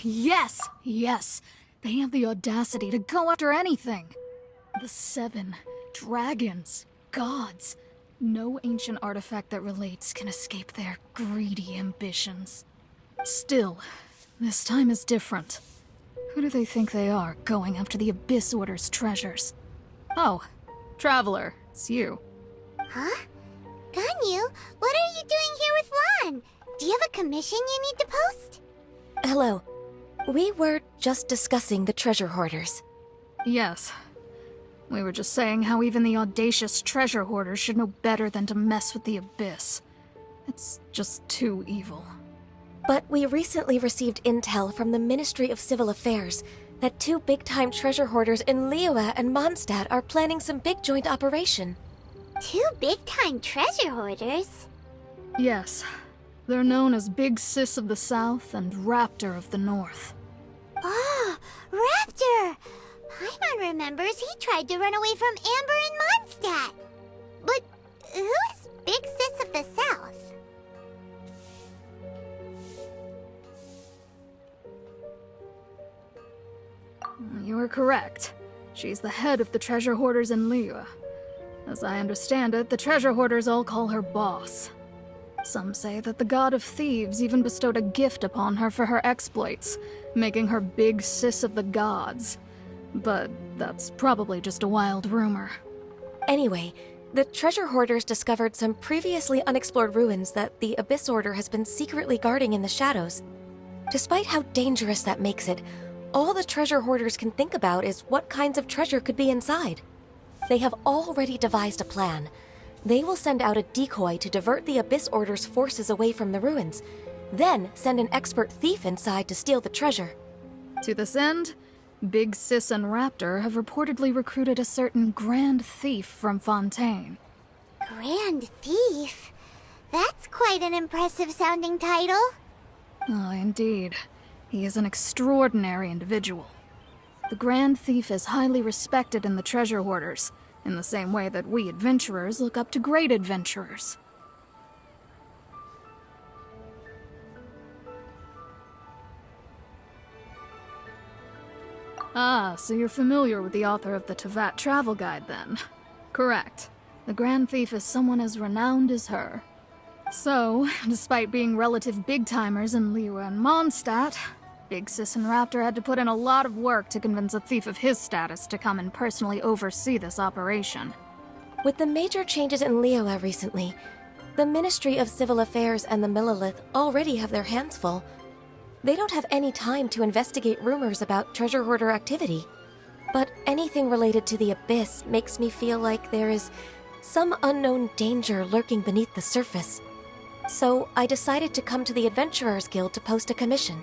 Yes! Yes! They have the audacity to go after anything! The 7 dragons, gods. No ancient artifact that relates can escape their greedy ambitions. Still, this time is different. Who do they think they are, going after the Abyss Order's treasures? Oh, Traveler, it's you. Huh? Ganyu, what are you doing here with Lan? Do you have a commission you need to post? Hello. We were just discussing the treasure hoarders. Yes. We were just saying how even the audacious treasure hoarders should know better than to mess with the Abyss. It's just too evil. But we recently received intel from the Ministry of Civil Affairs that 2 big-time treasure hoarders in Liyue and Mondstadt are planning some big joint operation. 2 big-time treasure hoarders? Yes. They're known as Big Sis of the South and Raptor of the North. Oh, Raptor! Paimon remembers he tried to run away from Amber and Mondstadt. But who is Big Sis of the South? You are correct. She's the head of the treasure hoarders in Liyue. As I understand it, the treasure hoarders all call her boss. Some say that the god of thieves even bestowed a gift upon her for her exploits, making her Big Sis of the gods. But that's probably just a wild rumor. Anyway, the treasure hoarders discovered some previously unexplored ruins that the Abyss Order has been secretly guarding in the shadows. Despite how dangerous that makes it, all the treasure hoarders can think about is what kinds of treasure could be inside. They have already devised a plan. They will send out a decoy to divert the Abyss Order's forces away from the ruins, then send an expert thief inside to steal the treasure. To this end, Big Sis and Raptor have reportedly recruited a certain Grand Thief from Fontaine. Grand Thief? That's quite an impressive sounding title. Oh, indeed. He is an extraordinary individual. The Grand Thief is highly respected in the treasure hoarders, in the same way that we adventurers look up to great adventurers. Ah, so you're familiar with the author of the Tevat Travel Guide, then? Correct. The Grand Thief is someone as renowned as her. So, despite being relative big-timers in Liyue and Mondstadt, Big Sis and Raptor had to put in a lot of work to convince a thief of his status to come and personally oversee this operation. With the major changes in Liyue recently, the Ministry of Civil Affairs and the Millelith already have their hands full. They don't have any time to investigate rumors about treasure hoarder activity. But anything related to the Abyss makes me feel like there is some unknown danger lurking beneath the surface. So I decided to come to the Adventurers Guild to post a commission.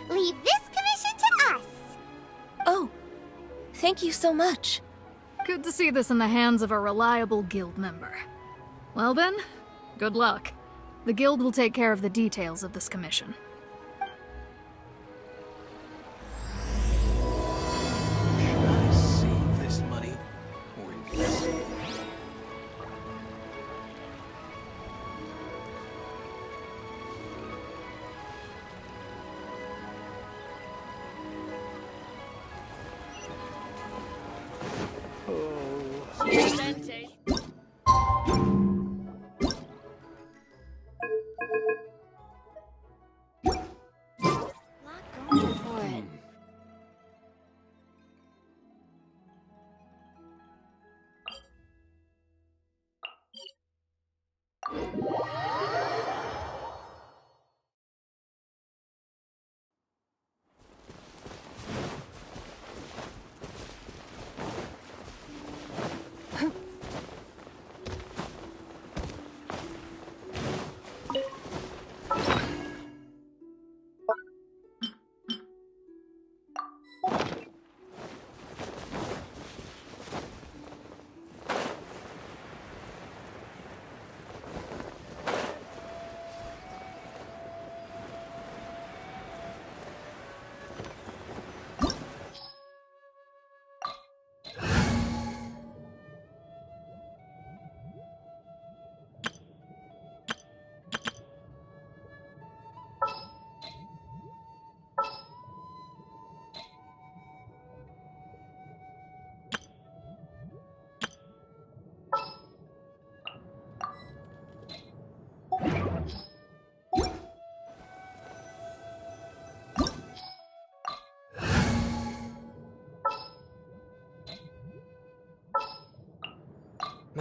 Leave this commission to us. Oh, thank you so much. Good to see this in the hands of a reliable guild member. Well then, good luck. The guild will take care of the details of this commission. Should I save this money or invest it?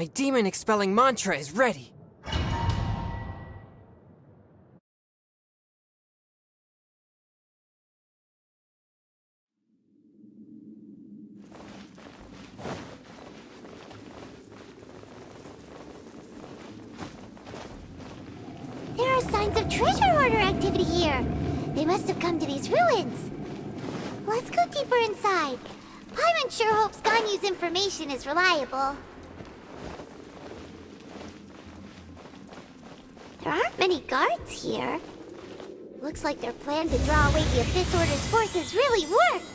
My demon-expelling mantra is ready. There are signs of treasure hoarder activity here. They must have come to these ruins. Let's go deeper inside. Paimon sure hopes Ganyu's information is reliable. There aren't many guards here. Looks like their plan to draw away the Abyss Order's forces really worked.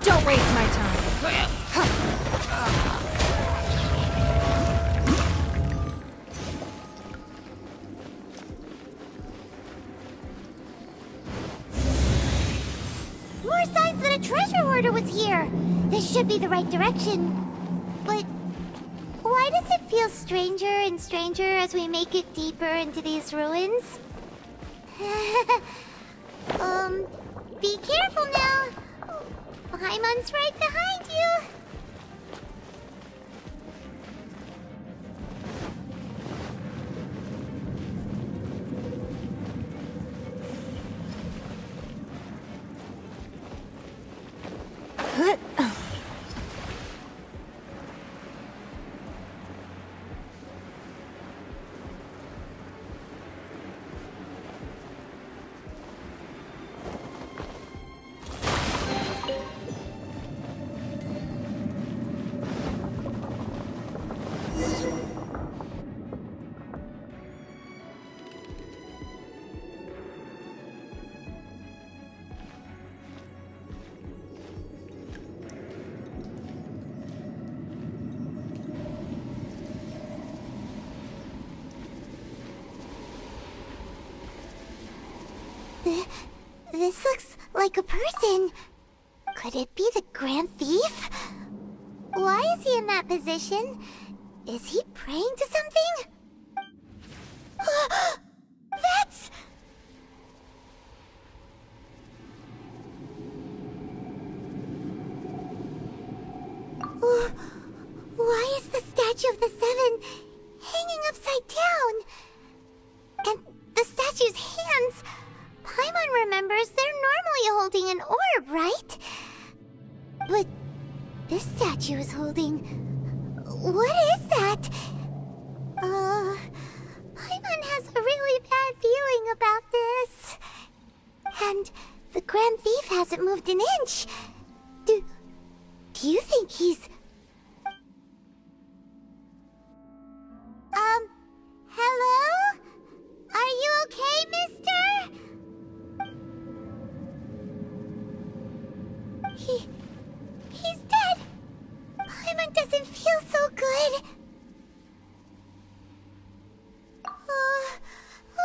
Don't waste my time. More signs that a treasure hoarder was here. This should be the right direction. But why does it feel stranger and stranger as we make it deeper into these ruins? Be careful now. Paimon's right behind you. This looks like a person. Could it be the Grand Thief? Why is he in that position? Is he praying to something? That's... Why is the statue of the Seven hanging upside down? And the statue's hands... Paimon remembers they're normally holding an orb, right? But this statue is holding... What is that? Paimon has a really bad feeling about this. And the Grand Thief hasn't moved an inch. Do you think he's... Hello? Are you okay, mister? He's dead. Paimon doesn't feel so good.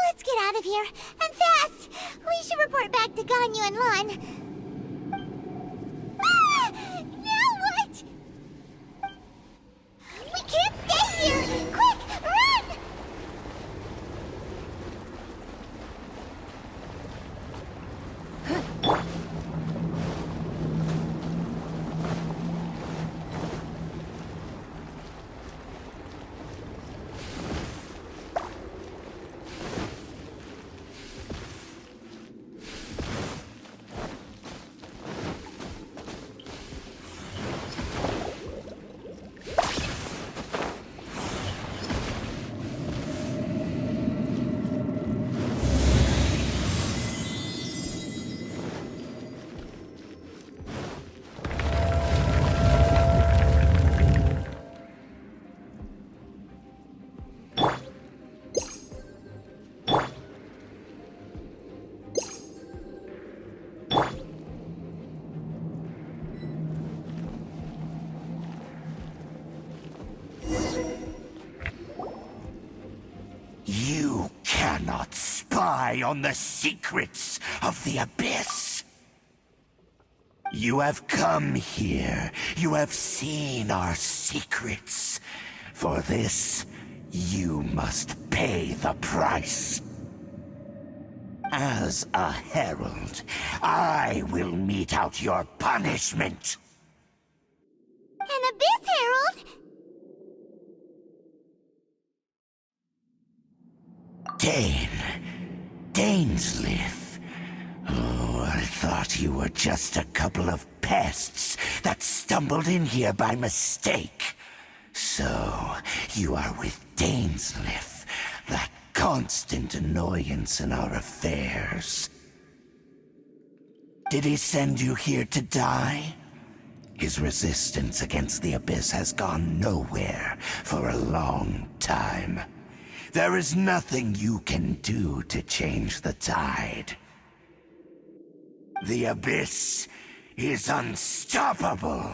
Let's get out of here, and fast! We should report back to Ganyu and Lon. Ah! Now what? We can't stay here! Quick, run! rely on the secrets of the Abyss. You have come here. You have seen our secrets. For this, you must pay the price. As a herald, I will mete out your punishment. An Abyss Herald? Dainsleif. Oh, I thought you were just a couple of pests that stumbled in here by mistake. So, you are with Dainsleif, that constant annoyance in our affairs. Did he send you here to die? His resistance against the Abyss has gone nowhere for a long time. There is nothing you can do to change the tide. The Abyss is unstoppable.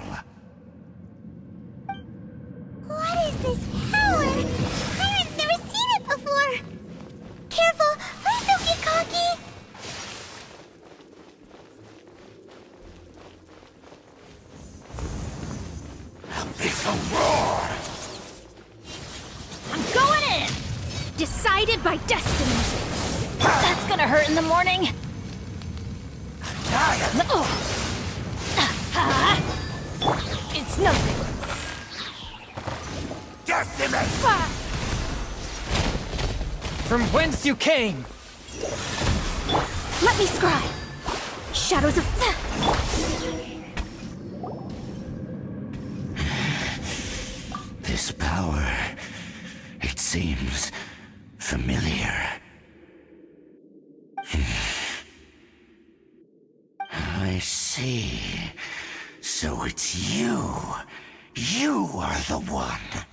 What is this power? Pirate's never seen it before! Careful! Please don't get cocky! Abyssal roar! I'm going in! Decided by destiny. That's gonna hurt in the morning. It's nothing. Decimate! From whence you came! Let me scry. Shadows of... This power, it seems familiar. I see. So it's you. You are the one.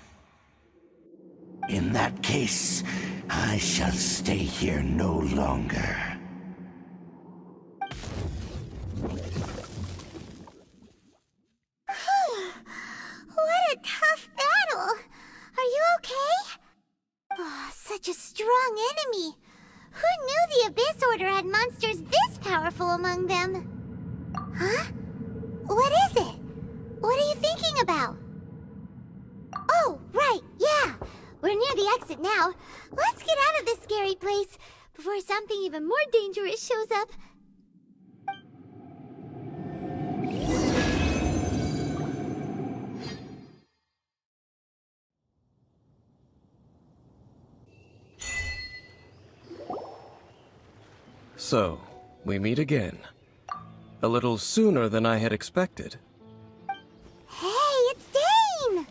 In that case, I shall stay here no longer. What a tough battle! Are you okay? Oh, such a strong enemy! Who knew the Abyss Order had monsters this powerful among them? Huh? What is it? What are you thinking about? Oh, right, yeah! We're near the exit now. Let's get out of this scary place before something even more dangerous shows up. So, we meet again. A little sooner than I had expected. Hey, it's Dane!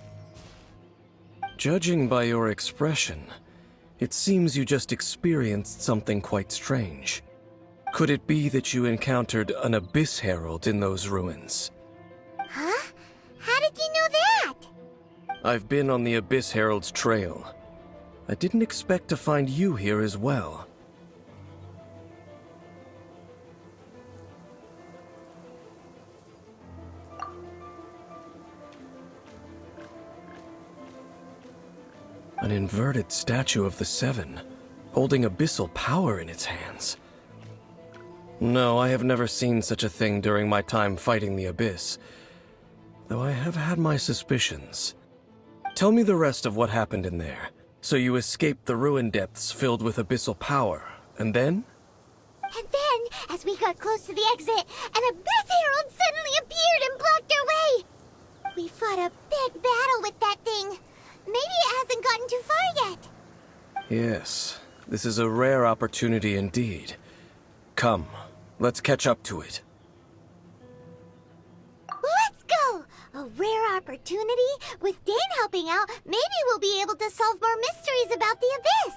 Judging by your expression, it seems you just experienced something quite strange. Could it be that you encountered an Abyss Herald in those ruins? Huh? How did you know that? I've been on the Abyss Herald's trail. I didn't expect to find you here as well. An inverted statue of the Seven, holding abyssal power in its hands. No, I have never seen such a thing during my time fighting the Abyss, though I have had my suspicions. Tell me the rest of what happened in there. So you escaped the ruin depths filled with abyssal power, and then? And then, as we got close to the exit, an Abyss Herald suddenly appeared and blocked our way! We fought a big battle with that thing. Maybe it hasn't gotten too far yet. Yes, this is a rare opportunity indeed. Come, let's catch up to it. Let's go! A rare opportunity? With Dane helping out, maybe we'll be able to solve more mysteries about the Abyss!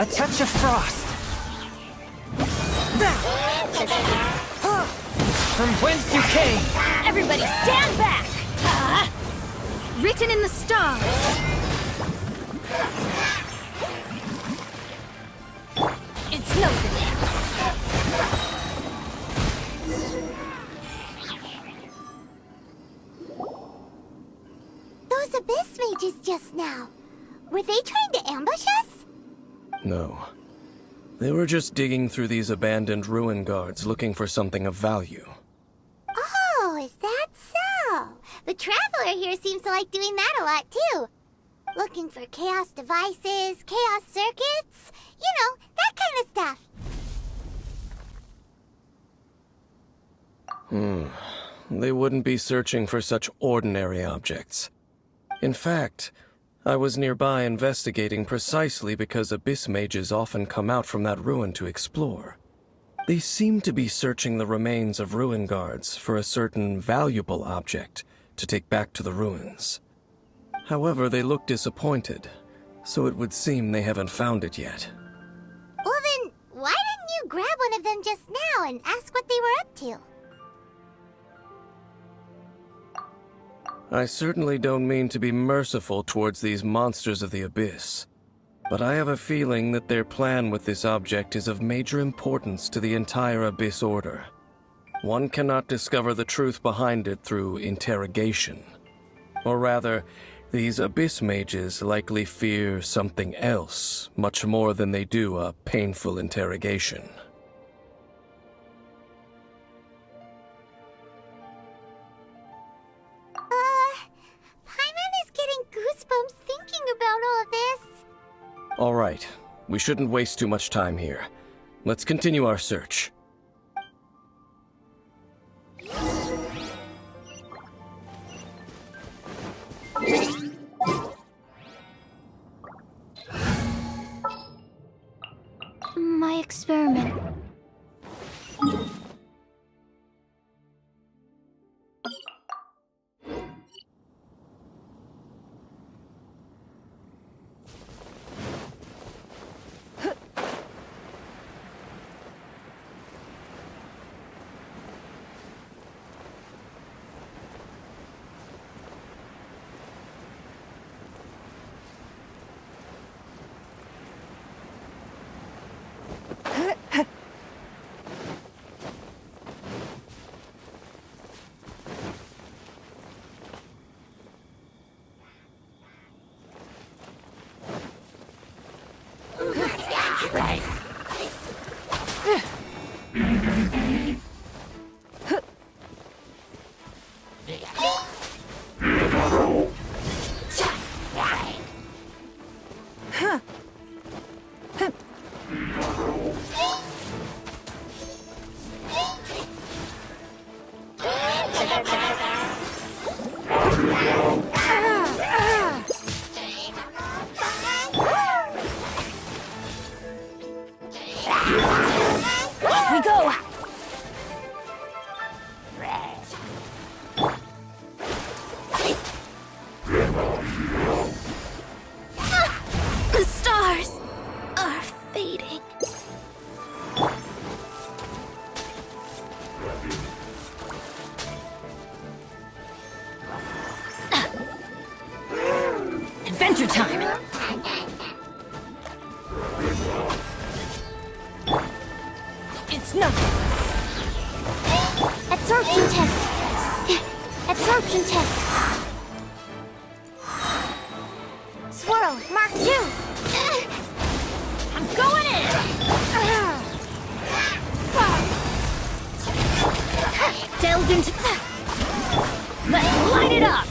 A touch of frost. From whence you came. Everybody stand back! Written in the stars! It's noted. Those Abyss mages just now. Were they trying to ambush us? No. They were just digging through these abandoned ruin guards looking for something of value. Oh, is that so? The Traveler here seems to like doing that a lot, too. Looking for chaos devices, chaos circuits, you know, that kind of stuff. They wouldn't be searching for such ordinary objects. In fact, I was nearby investigating precisely because Abyss mages often come out from that ruin to explore. They seem to be searching the remains of ruin guards for a certain valuable object to take back to the ruins. However, they look disappointed, so it would seem they haven't found it yet. Well then, why didn't you grab one of them just now and ask what they were up to? I certainly don't mean to be merciful towards these monsters of the Abyss, but I have a feeling that their plan with this object is of major importance to the entire Abyss Order. One cannot discover the truth behind it through interrogation. Or rather, these Abyss mages likely fear something else, much more than they do a painful interrogation. Paimon is getting goosebumps thinking about all of this. All right, we shouldn't waste too much time here. Let's continue our search. My experiment. The stars are fading. Adventure time! It's nothing. Absorption test. Absorption test. Swirl, Mark 2. I'm going in! Delve into... Let's light it up!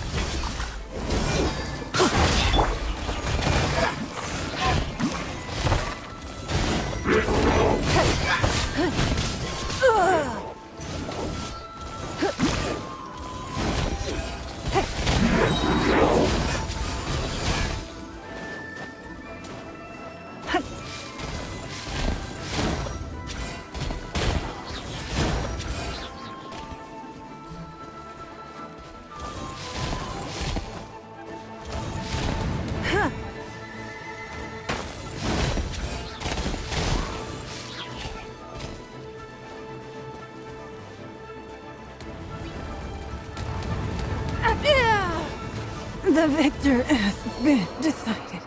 The victor has been decided.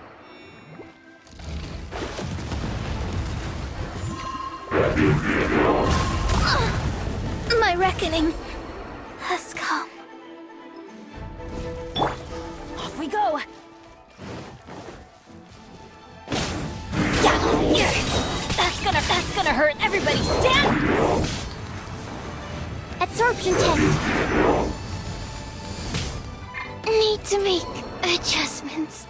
My reckoning has come. Off we go! That's gonna hurt. Everybody stand! Absorption test. Need to make adjustments.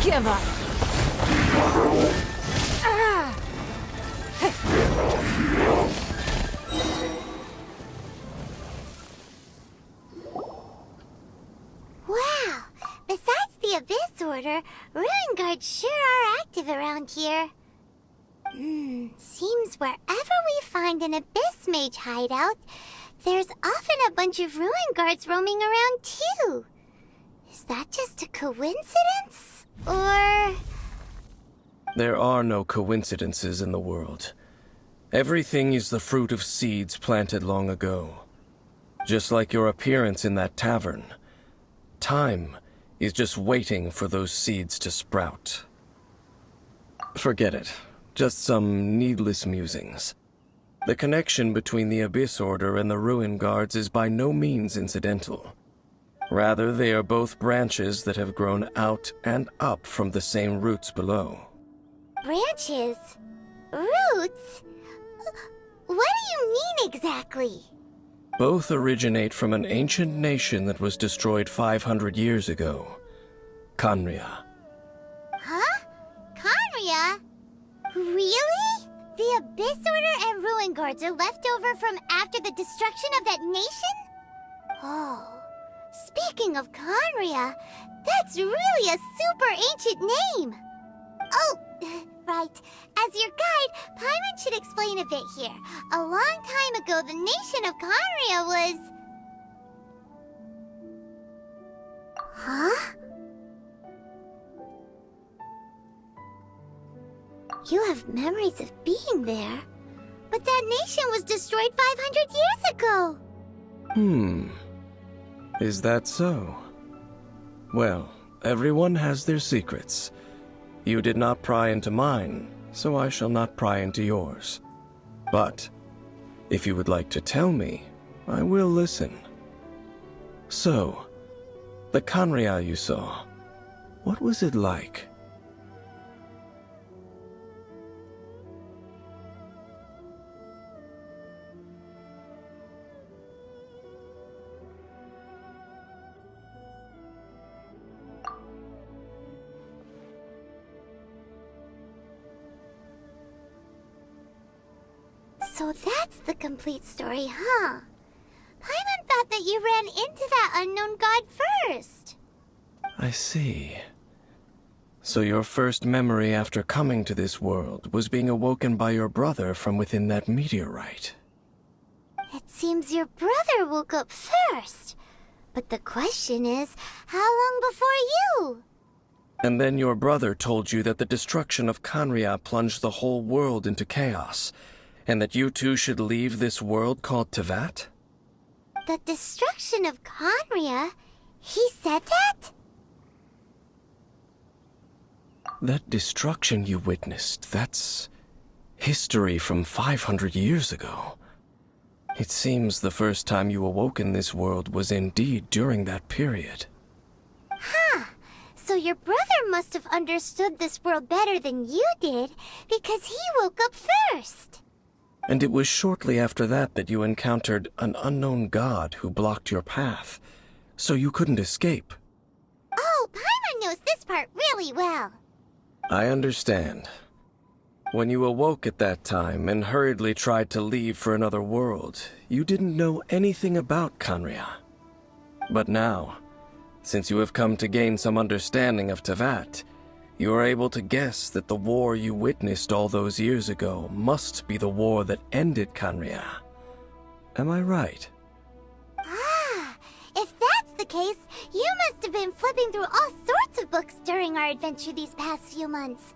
Give up! Wow! Besides the Abyss Order, Ruin Guards sure are active around here. Seems wherever we find an Abyss Mage hideout, there's often a bunch of Ruin Guards roaming around too. Is that just a coincidence? Or... There are no coincidences in the world. Everything is the fruit of seeds planted long ago. Just like your appearance in that tavern. Time is just waiting for those seeds to sprout. Forget it. Just some needless musings. The connection between the Abyss Order and the Ruin Guards is by no means incidental. Rather, they are both branches that have grown out and up from the same roots below. branches? Roots? What do you mean exactly? Both originate from an ancient nation that was destroyed 500 years ago. Khaenri'ah. Huh? Khaenri'ah? Really? The Abyss Order and Ruin Guards are left over from after the destruction of that nation? Oh, speaking of Khaenri'ah, that's really a super ancient name. Oh, right. As your guide, Paimon should explain a bit here. A long time ago, the nation of Khaenri'ah was... Huh? You have memories of being there. But that nation was destroyed 500 years ago. Is that so? Well, everyone has their secrets. You did not pry into mine, so I shall not pry into yours. But, if you would like to tell me, I will listen. So, the Khaenri'ah you saw, what was it like? So that's the complete story, huh? Paimon thought that you ran into that unknown god first. I see. So your first memory after coming to this world was being awoken by your brother from within that meteorite. It seems your brother woke up first. But the question is, how long before you? And then your brother told you that the destruction of Khaenri'ah plunged the whole world into chaos, and that you two should leave this world called Teyvat? The destruction of Khaenri'ah? He said that? That destruction you witnessed, that's history from 500 years ago. It seems the first time you awoke in this world was indeed during that period. Huh. So your brother must have understood this world better than you did, because he woke up first. And it was shortly after that that you encountered an unknown god who blocked your path, so you couldn't escape. Oh, Paimon knows this part really well. I understand. When you awoke at that time and hurriedly tried to leave for another world, you didn't know anything about Khaenri'ah. But now, since you have come to gain some understanding of Teyvat, You are able to guess that the war you witnessed all those years ago must be the war that ended Canria. Am I right? Ah, if that's the case, you must have been flipping through all sorts of books during our adventure these past few months.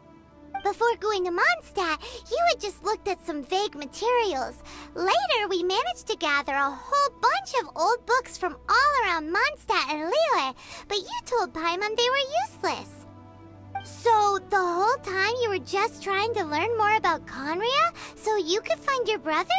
Before going to Mondstadt, you had just looked at some vague materials. Later, we managed to gather a whole bunch of old books from all around Mondstadt and Liyue, but you told Paimon they were useless. So, the whole time you were just trying to learn more about Conria so you could find your brother?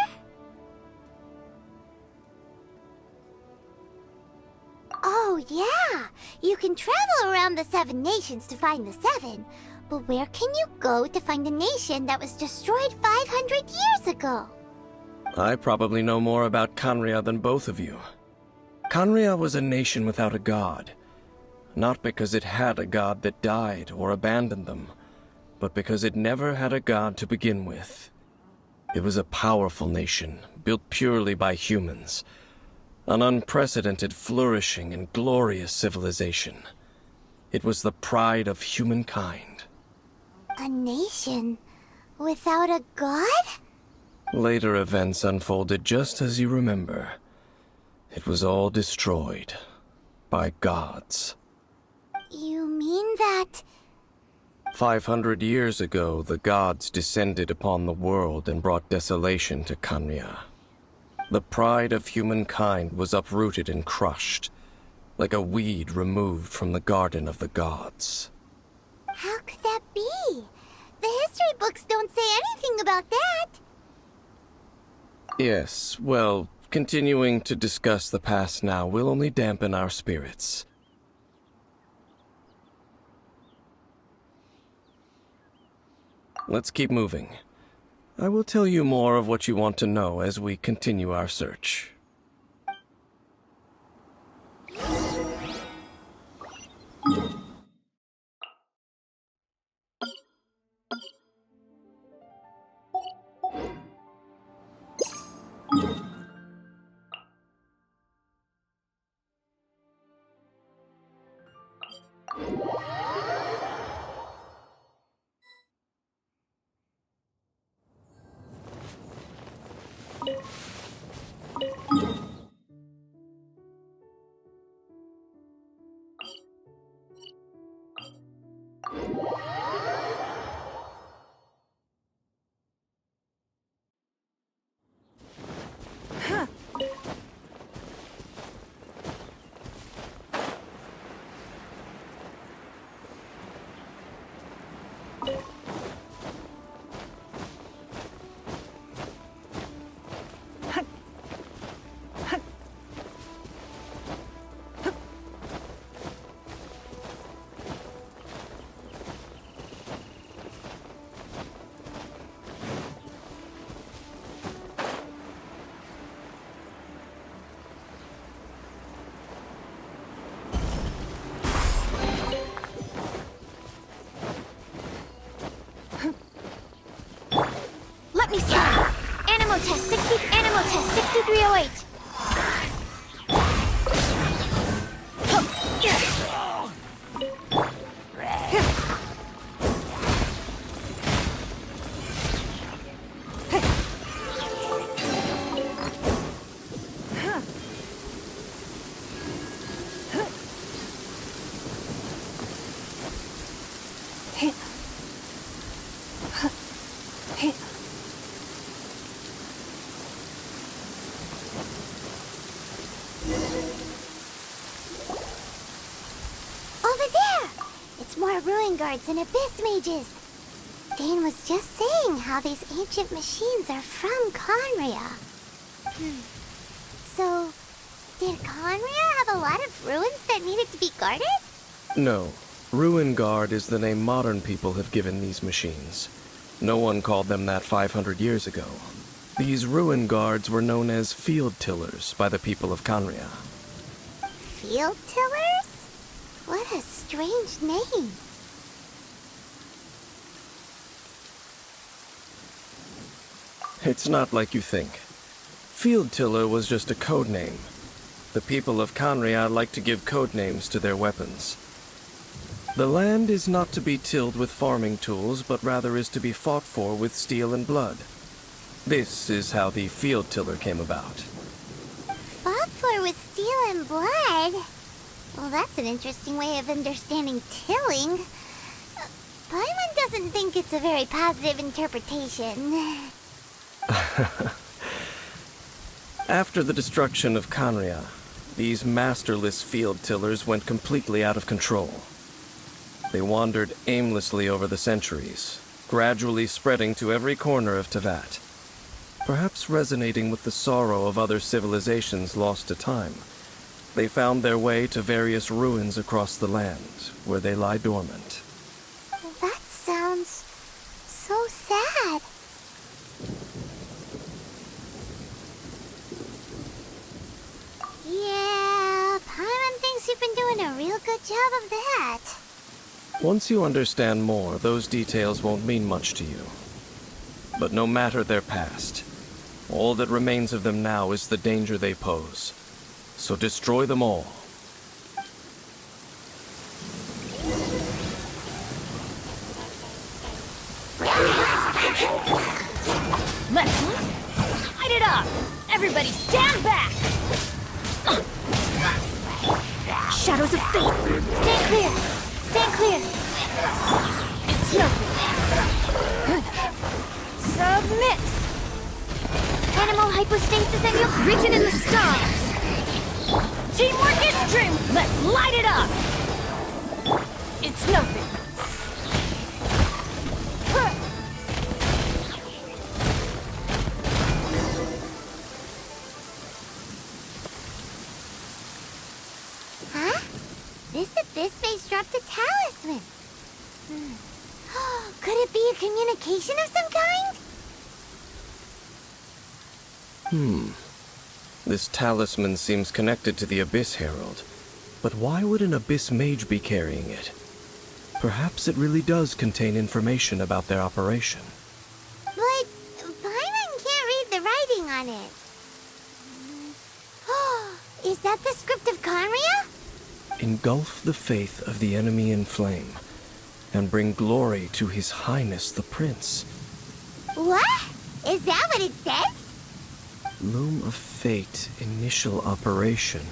Oh, yeah! You can travel around the 7 nations to find the 7. But where can you go to find a nation that was destroyed 500 years ago? I probably know more about Canria than both of you. Canria was a nation without a god. Not because it had a god that died or abandoned them, but because it never had a god to begin with. It was a powerful nation, built purely by humans. An unprecedented, flourishing, and glorious civilization. It was the pride of humankind. A nation without a god? Later events unfolded just as you remember. It was all destroyed by gods. You mean that... 500 years ago, the gods descended upon the world and brought desolation to Canria. The pride of humankind was uprooted and crushed, like a weed removed from the garden of the gods. How could that be? The history books don't say anything about that. Yes, well, continuing to discuss the past now will only dampen our spirits. Let's keep moving. I will tell you more of what you want to know as we continue our search. Let me see. Animo test 6308. Over there! It's more ruin guards and abyss mages. Dane was just saying how these ancient machines are from Conria. So, did Conria have a lot of ruins that needed to be guarded? No. Ruin Guard is the name modern people have given these machines. No one called them that 500 years ago. These Ruin Guards were known as Field Tillers by the people of Canria. Field tillers? What a strange name. It's not like you think. Field Tiller was just a code name. The people of Canria like to give code names to their weapons. The land is not to be tilled with farming tools, but rather is to be fought for with steel and blood. This is how the field tiller came about. Fought for with steel and blood? Well, that's an interesting way of understanding tilling. Paimon doesn't think it's a very positive interpretation. After the destruction of Canria, these masterless field tillers went completely out of control. They wandered aimlessly over the centuries, gradually spreading to every corner of Teyvat. Perhaps resonating with the sorrow of other civilizations lost to time, they found their way to various ruins across the land, where they lie dormant. That sounds so sad. Yeah, Paimon thinks you've been doing a real good job of that. Once you understand more, those details won't mean much to you. But no matter their past, all that remains of them now is the danger they pose. So destroy them all. Let's light it up! Everybody stand back! Shadows of fate! Stand clear! Stand clear! It's nothing! Submit! Animal hypostasis and you'll Written in the stars! Teamwork is strength! Let's light it up! It's nothing! Huh? This abyss face dropped a talisman. Could it be a communication of some kind? This talisman seems connected to the Abyss Herald. But why would an Abyss Mage be carrying it? Perhaps it really does contain information about their operation. But Paimon can't read the writing on it. Is that the script of Canria? Engulf the faith of the enemy in flame, and bring glory to His Highness the Prince. What? Is that what it says? Loom of Fate, initial operation.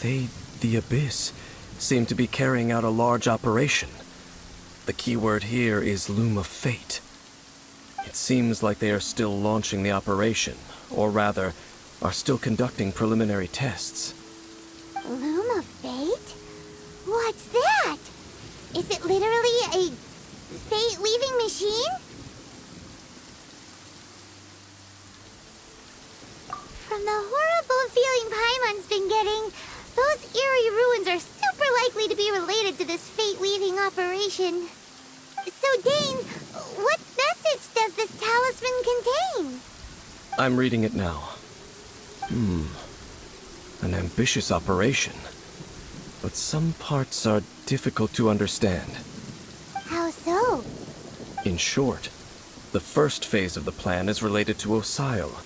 They, the Abyss, seem to be carrying out a large operation. The keyword here is Loom of Fate. It seems like they are still launching the operation, or rather, are still conducting preliminary tests. Loom of Fate? What's that? Is it literally a fate-leaving machine? From the horrible feeling Paimon's been getting, those eerie ruins are super likely to be related to this fate-leaving operation. So, Dane, what message does this talisman contain? I'm reading it now. An ambitious operation. But some parts are difficult to understand. How so? In short, the first phase of the plan is related to Osile,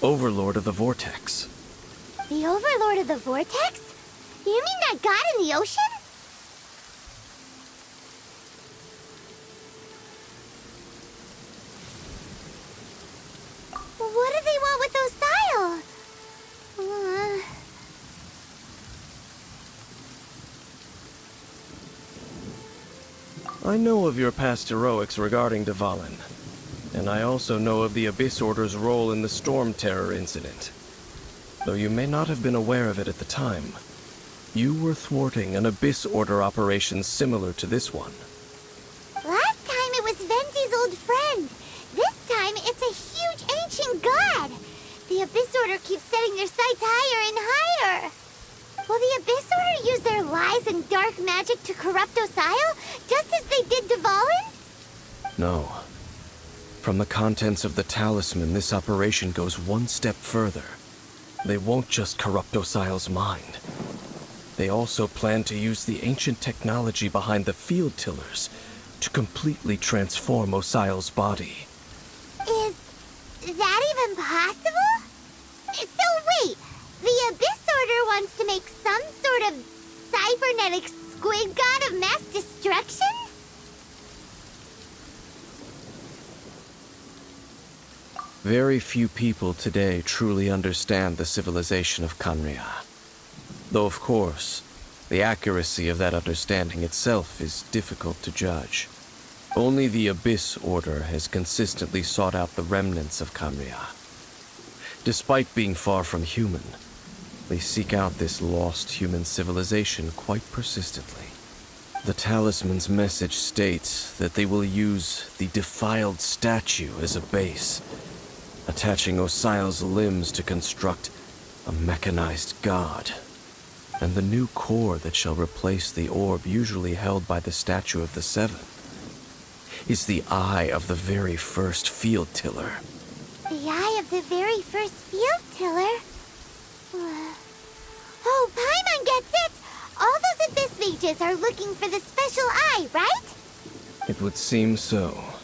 Overlord of the Vortex. The Overlord of the Vortex? You mean that god in the ocean? What do they want with Osile? I know of your past heroics regarding Dvalin, and I also know of the Abyss Order's role in the Storm Terror incident. Though you may not have been aware of it at the time, you were thwarting an Abyss Order operation similar to this one. Last time it was Venti's old friend. This time it's a huge ancient god. The Abyss Order keeps setting their sights higher and higher. Will the Abyss Order use their lies and dark magic to corrupt Osile, just as they did Dvalin? No. From the contents of the talisman, this operation goes one step further. They won't just corrupt Osile's mind. They also plan to use the ancient technology behind the field tillers to completely transform Osile's body. Is that even possible? So wait, the Abyss Order wants to make some sort of cybernetic squid god of mass destruction? Very few people today truly understand the civilization of Kanria. Though, of course, the accuracy of that understanding itself is difficult to judge. Only the Abyss Order has consistently sought out the remnants of Kanria. Despite being far from human, they seek out this lost human civilization quite persistently. The talisman's message states that they will use the defiled statue as a base, attaching Osial's limbs to construct a mechanized god. And the new core that shall replace the orb usually held by the statue of the Seven is the eye of the very first field tiller. The eye of the very first field tiller? Oh, Paimon gets it! All those Abyss mages are looking for the special eye, right? It would seem so.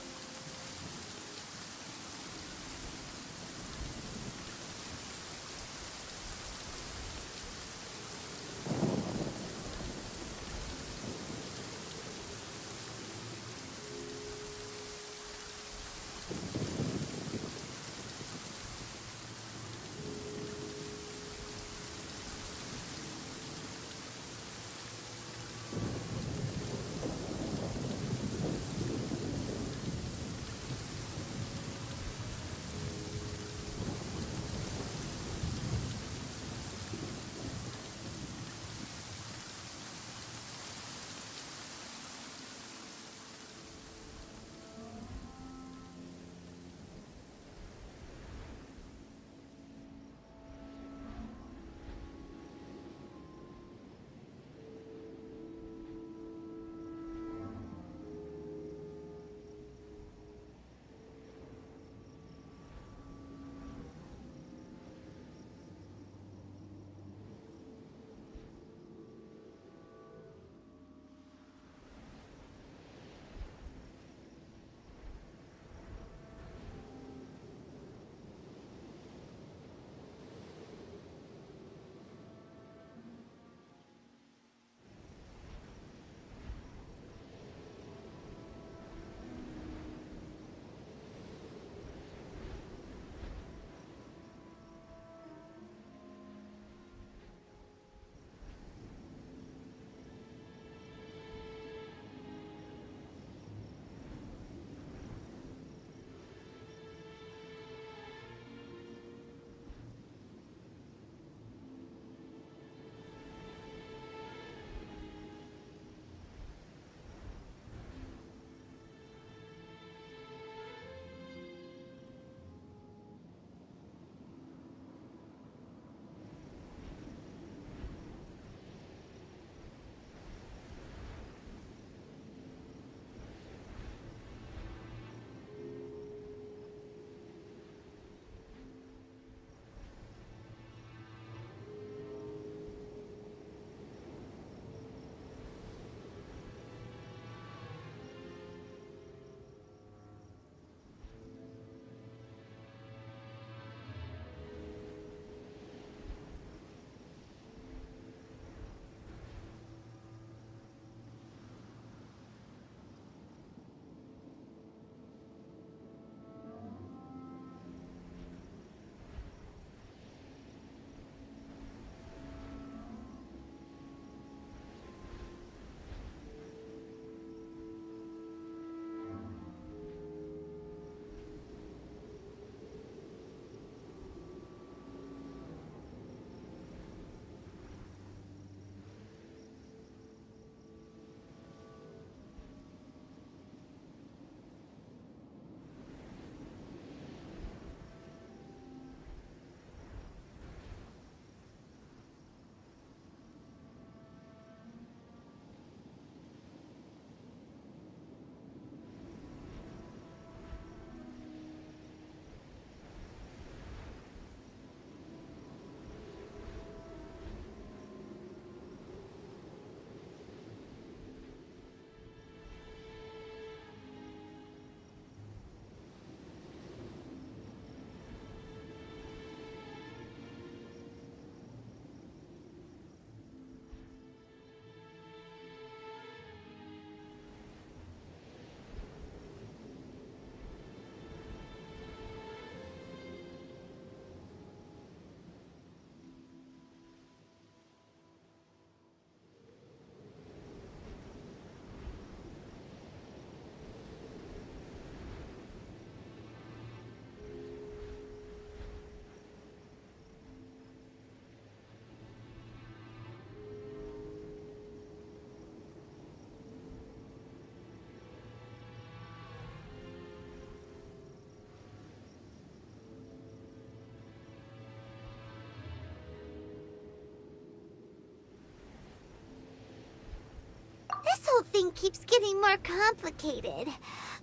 thing keeps getting more complicated.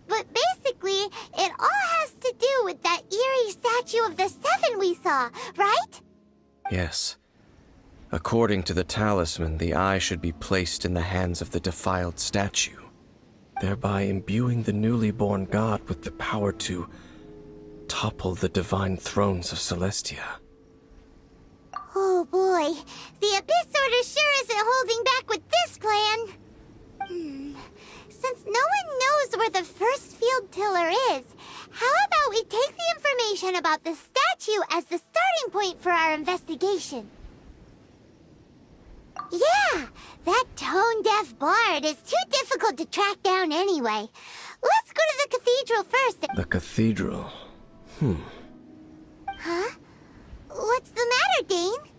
But basically, it all has to do with that eerie statue of the Seven we saw, right? Yes. According to the talisman, the eye should be placed in the hands of the defiled statue, thereby imbuing the newly born god with the power to topple the divine thrones of Celestia. Oh boy, the Abyss Order sure isn't holding back with this plan. Since no one knows where the first field tiller is, how about we take the information about the statue as the starting point for our investigation? Yeah, that tone-deaf bard is too difficult to track down anyway. Let's go to the cathedral first. The cathedral? Huh? What's the matter, Dane?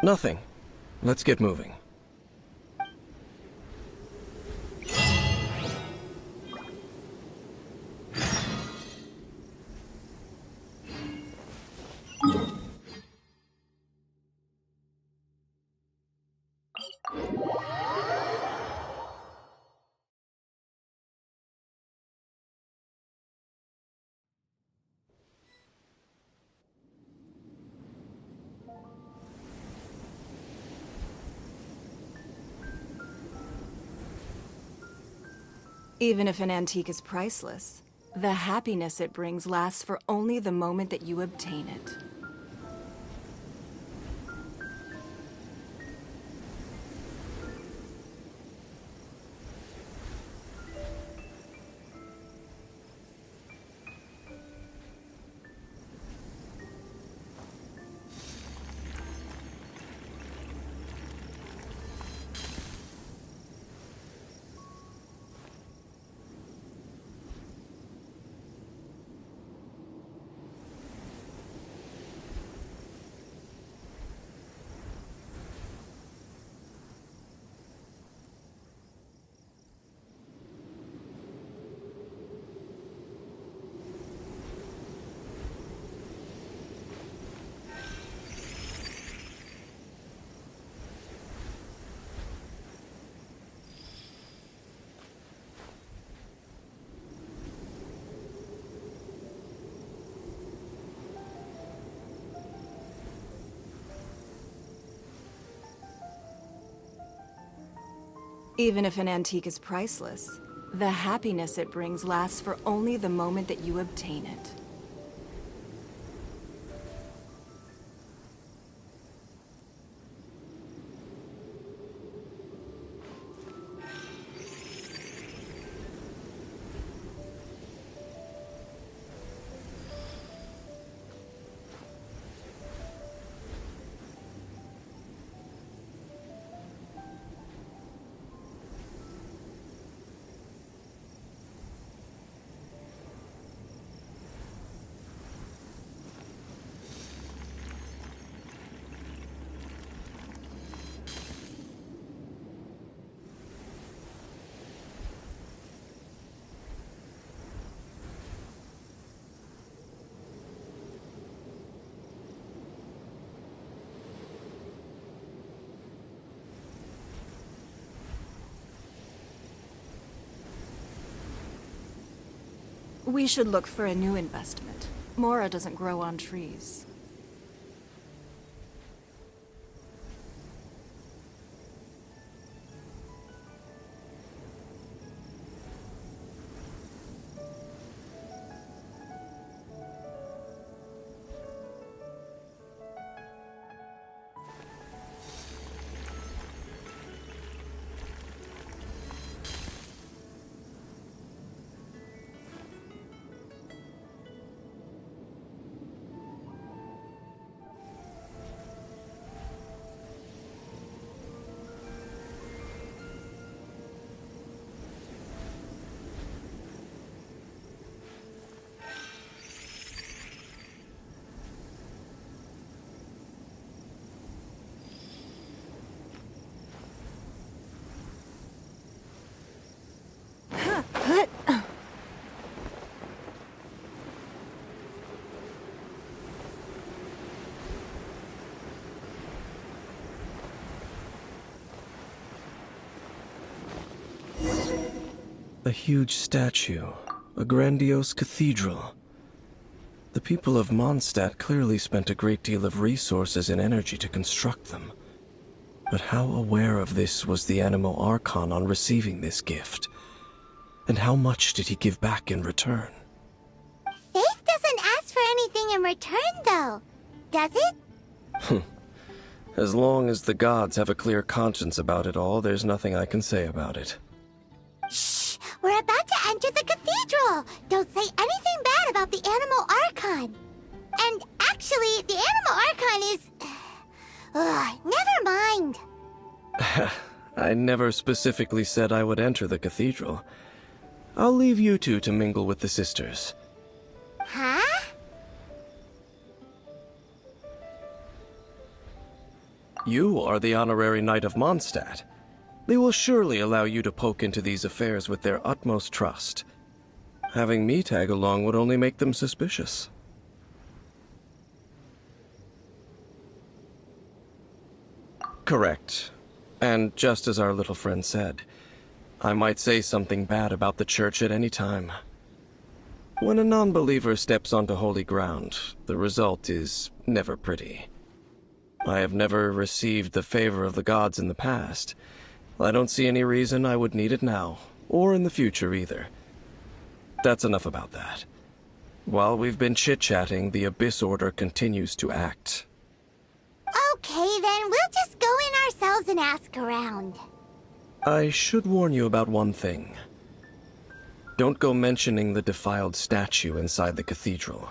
Nothing. Let's get moving. Even if an antique is priceless, the happiness it brings lasts for only the moment that you obtain it. Even if an antique is priceless, the happiness it brings lasts for only the moment that you obtain it. We should look for a new investment. Mora doesn't grow on trees. huge statue, a grandiose cathedral. The people of Mondstadt clearly spent a great deal of resources and energy to construct them. But how aware of this was the Animo Archon on receiving this gift? And how much did he give back in return? Faith doesn't ask for anything in return, though. Does it? As long as the gods have a clear conscience about it all, there's nothing I can say about it. Shh! We're about to enter the cathedral! Don't say anything bad about the Animo Archon! And actually, the Animo Archon is... never mind! I never specifically said I would enter the cathedral. I'll leave you two to mingle with the sisters. Huh? You are the honorary knight of Mondstadt. They will surely allow you to poke into these affairs with their utmost trust. Having me tag along would only make them suspicious. Correct. And just as our little friend said, I might say something bad about the church at any time. When a non-believer steps onto holy ground, the result is never pretty. I have never received the favor of the gods in the past. I don't see any reason I would need it now, or in the future either. That's enough about that. While we've been chit-chatting, the Abyss Order continues to act. Okay, then we'll just go in ourselves and ask around. I should warn you about one thing. Don't go mentioning the defiled statue inside the cathedral.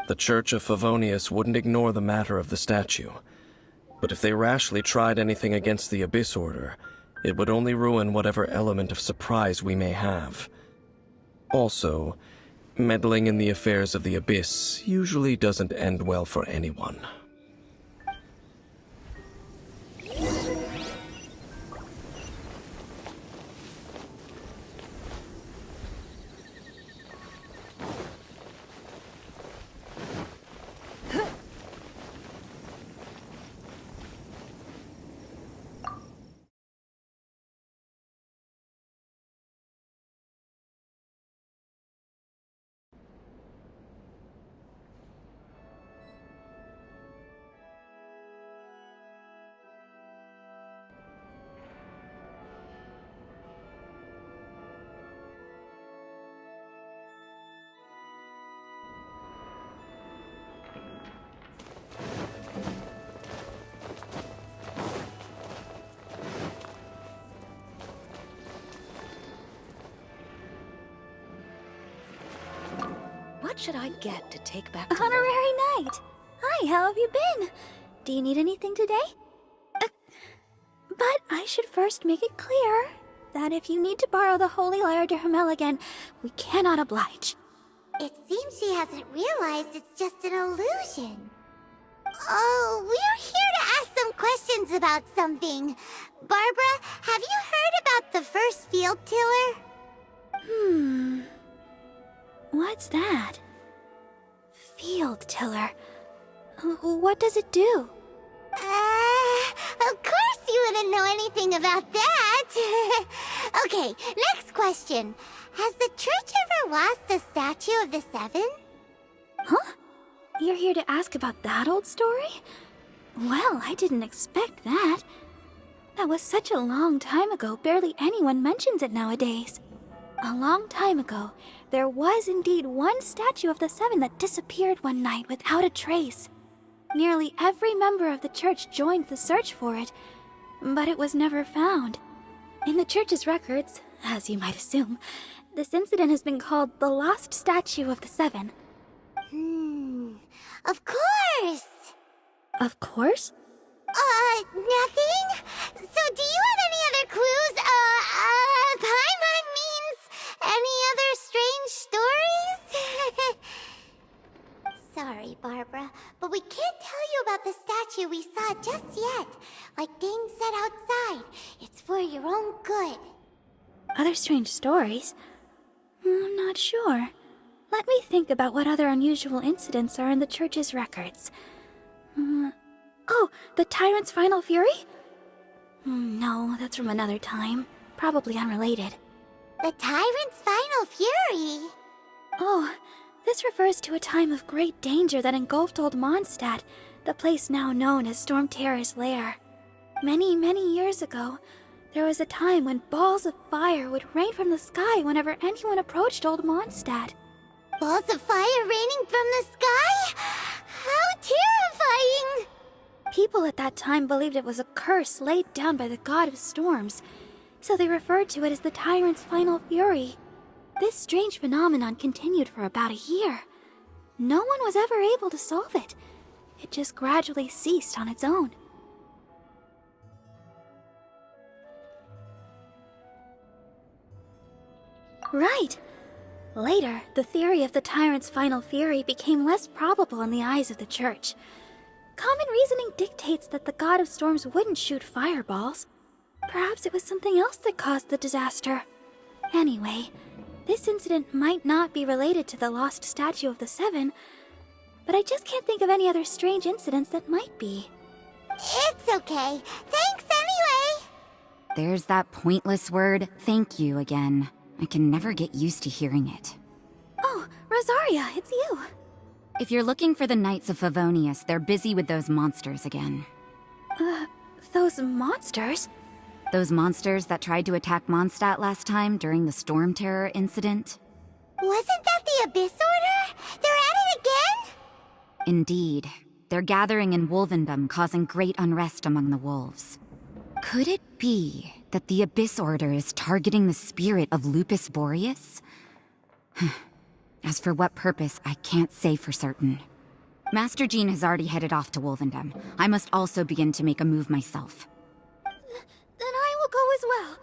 The Church of Favonius wouldn't ignore the matter of the statue. But if they rashly tried anything against the Abyss Order, it would only ruin whatever element of surprise we may have. Also, meddling in the affairs of the Abyss usually doesn't end well for anyone. What should I get to take back to Honorary Knight! Hi, how have you been? Do you need anything today? But I should first make it clear that if you need to borrow the Holy Lyre to Hermel again, we cannot oblige. It seems she hasn't realized it's just an illusion. Oh, we're here to ask some questions about something. Barbara, have you heard about the first field tiller? What's that? Field tiller. What does it do? Of course you wouldn't know anything about that. Okay, next question. Has the church ever lost a statue of the Seven? Huh? You're here to ask about that old story? Well, I didn't expect that. That was such a long time ago, barely anyone mentions it nowadays. A long time ago, there was indeed one statue of the Seven that disappeared one night without a trace. Nearly every member of the church joined the search for it, but it was never found. In the church's records, as you might assume, this incident has been called the Lost Statue of the Seven. Of course! Of course? Nothing? So do you have any other clues? Paimon means any other strange stories? Sorry, Barbara, but we can't tell you about the statue we saw just yet. Like Dane said outside, it's for your own good. Other strange stories? I'm not sure. Let me think about what other unusual incidents are in the church's records. Oh, the Tyrant's Final Fury? No, that's from another time. Probably unrelated. The Tyrant's final fury. Oh, this refers to a time of great danger that engulfed Old Mondstadt, the place now known as Storm Terror's lair. Many, many years ago, there was a time when balls of fire would rain from the sky whenever anyone approached Old Mondstadt. Balls of fire raining from the sky? How terrifying! People at that time believed it was a curse laid down by the god of storms, so they referred to it as the Tyrant's final fury. This strange phenomenon continued for about a year. No one was ever able to solve it. It just gradually ceased on its own. Right. Later, the theory of the Tyrant's final fury became less probable in the eyes of the Church. Common reasoning dictates that the god of storms wouldn't shoot fireballs. Perhaps it was something else that caused the disaster. Anyway, this incident might not be related to the lost statue of the Seven, but I just can't think of any other strange incidents that might be. It's okay. Thanks anyway. There's that pointless word, thank you, again. I can never get used to hearing it. Oh, Rosaria, it's you. If you're looking for the Knights of Favonius, they're busy with those monsters again. Those monsters? Those monsters that tried to attack Mondstadt last time during the Storm Terror incident? Wasn't that the Abyss Order? They're at it again? Indeed. They're gathering in Wolvendom, causing great unrest among the wolves. Could it be that the Abyss Order is targeting the spirit of Lupus Boreas? As for what purpose, I can't say for certain. Master Jean has already headed off to Wolvendom. I must also begin to make a move myself. Then I will go as well.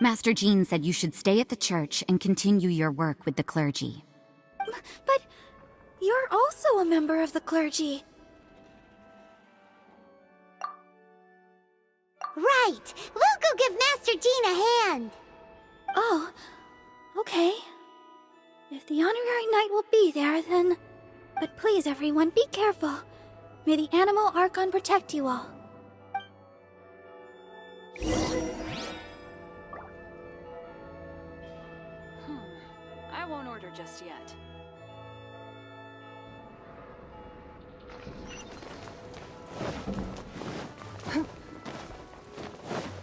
Master Jean said you should stay at the church and continue your work with the clergy. But you're also a member of the clergy. Right. We'll go give Master Jean a hand. Oh, okay. If the honorary knight will be there, then... But please, everyone, be careful. May the animal Archon protect you all. I won't order just yet.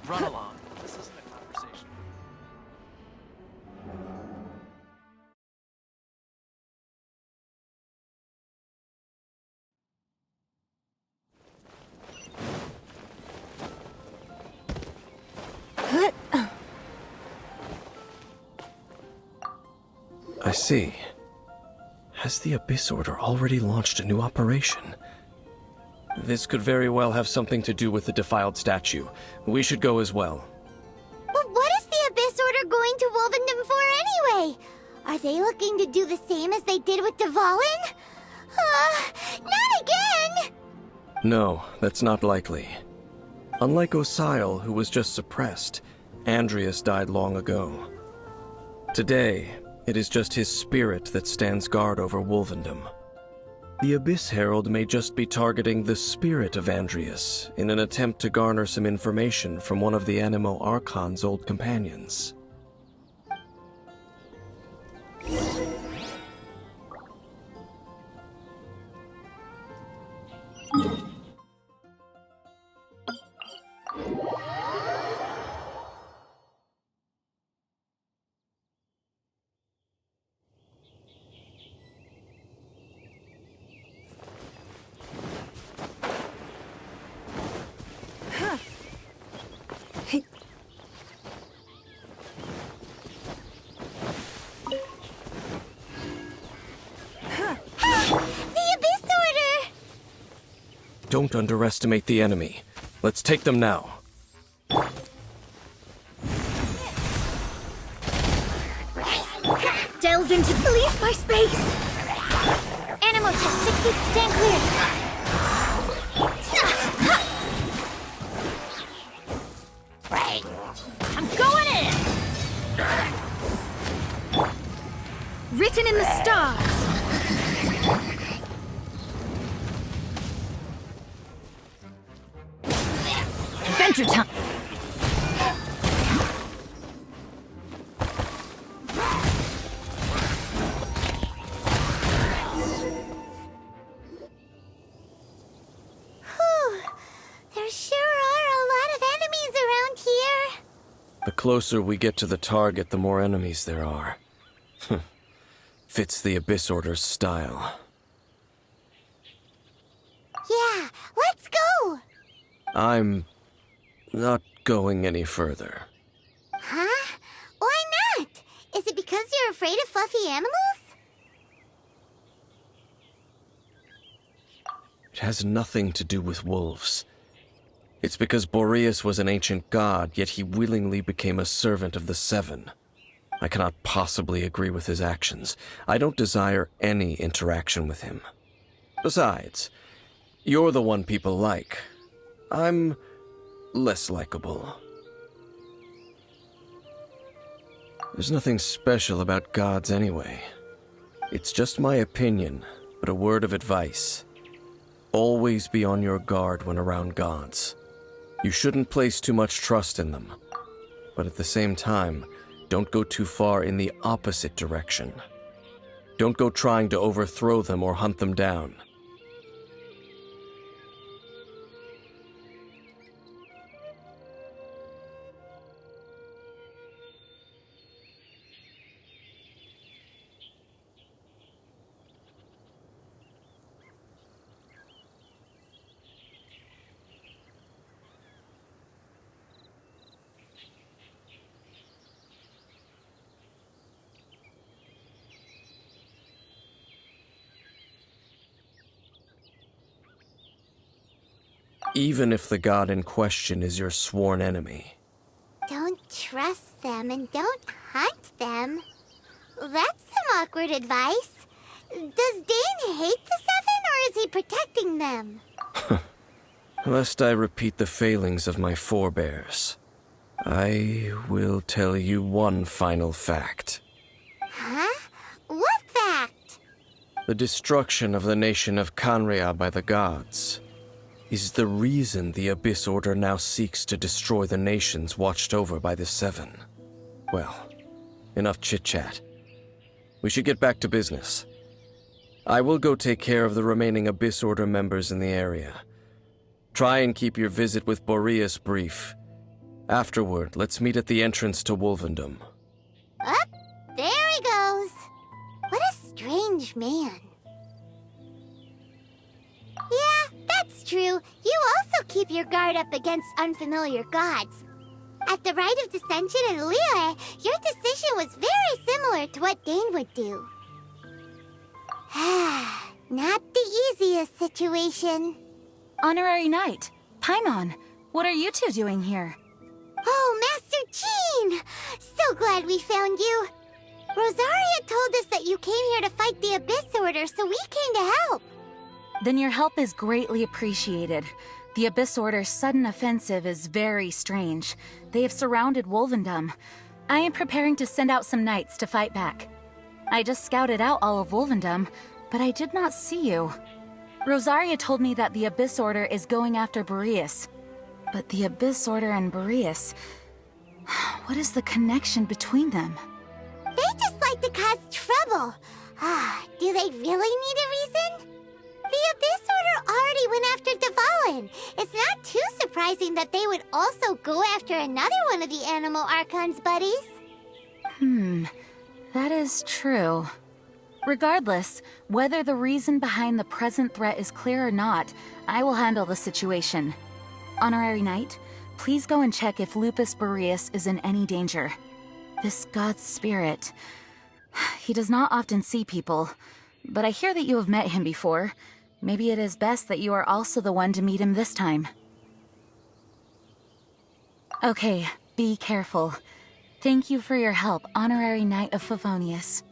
Run along. This isn't a conversation. I see. Has the Abyss Order already launched a new operation? This could very well have something to do with the defiled statue. We should go as well. But what is the Abyss Order going to Wolvendom for anyway? Are they looking to do the same as they did with Dvalin? Not again! No, that's not likely. Unlike Osile, who was just suppressed, Andreas died long ago. Today, it is just his spirit that stands guard over Wolvendom. The Abyss Herald may just be targeting the spirit of Andreas in an attempt to garner some information from one of the Animo Archon's old companions. Don't underestimate the enemy. Let's take them now. Delved into leave my space! Animo test 60, stand clear! I'm going in! Written in the stars! Adventure time! The closer we get to the target, the more enemies there are. Fits the Abyss Order's style. Yeah, let's go! I'm not going any further. Huh? Why not? Is it because you're afraid of fluffy animals? It has nothing to do with wolves. It's because Boreas was an ancient god, yet he willingly became a servant of the Seven. I cannot possibly agree with his actions. I don't desire any interaction with him. Besides, you're the one people like. I'm less likable. There's nothing special about gods anyway. It's just my opinion, but a word of advice. Always be on your guard when around gods. You shouldn't place too much trust in them. But at the same time, don't go too far in the opposite direction. Don't go trying to overthrow them or hunt them down. Even if the god in question is your sworn enemy. Don't trust them and don't hunt them. That's some awkward advice. Does Dane hate the Seven, or is he protecting them? Lest I repeat the failings of my forebears, I will tell you one final fact. Huh? What fact? The destruction of the nation of Canria by the gods is the reason the Abyss Order now seeks to destroy the nations watched over by the Seven. Well, enough chit-chat. We should get back to business. I will go take care of the remaining Abyss Order members in the area. Try and keep your visit with Boreas brief. Afterward, let's meet at the entrance to Wolvendom. Up, there he goes. What a strange man. Yeah, that's true. You also keep your guard up against unfamiliar gods. At the Rite of Dissension in Liyue, your decision was very similar to what Dane would do. Not the easiest situation. Honorary Knight, Paimon, what are you two doing here? Oh, Master Jean! So glad we found you. Rosaria told us that you came here to fight the Abyss Order, so we came to help. Then your help is greatly appreciated. The Abyss Order's sudden offensive is very strange. They have surrounded Wolvendom. I am preparing to send out some knights to fight back. I just scouted out all of Wolvendom, but I did not see you. Rosaria told me that the Abyss Order is going after Boreas. But the Abyss Order and Boreas... what is the connection between them? They just like to cause trouble. Do they really need a reason? The Abyss Order already went after Dvalin. It's not too surprising that they would also go after another one of the Animal Archon's buddies. That is true. Regardless, whether the reason behind the present threat is clear or not, I will handle the situation. Honorary Knight, please go and check if Lupus Boreas is in any danger. This god's spirit... he does not often see people, but I hear that you have met him before. Maybe it is best that you are also the one to meet him this time. Okay, be careful. Thank you for your help, Honorary Knight of Favonius.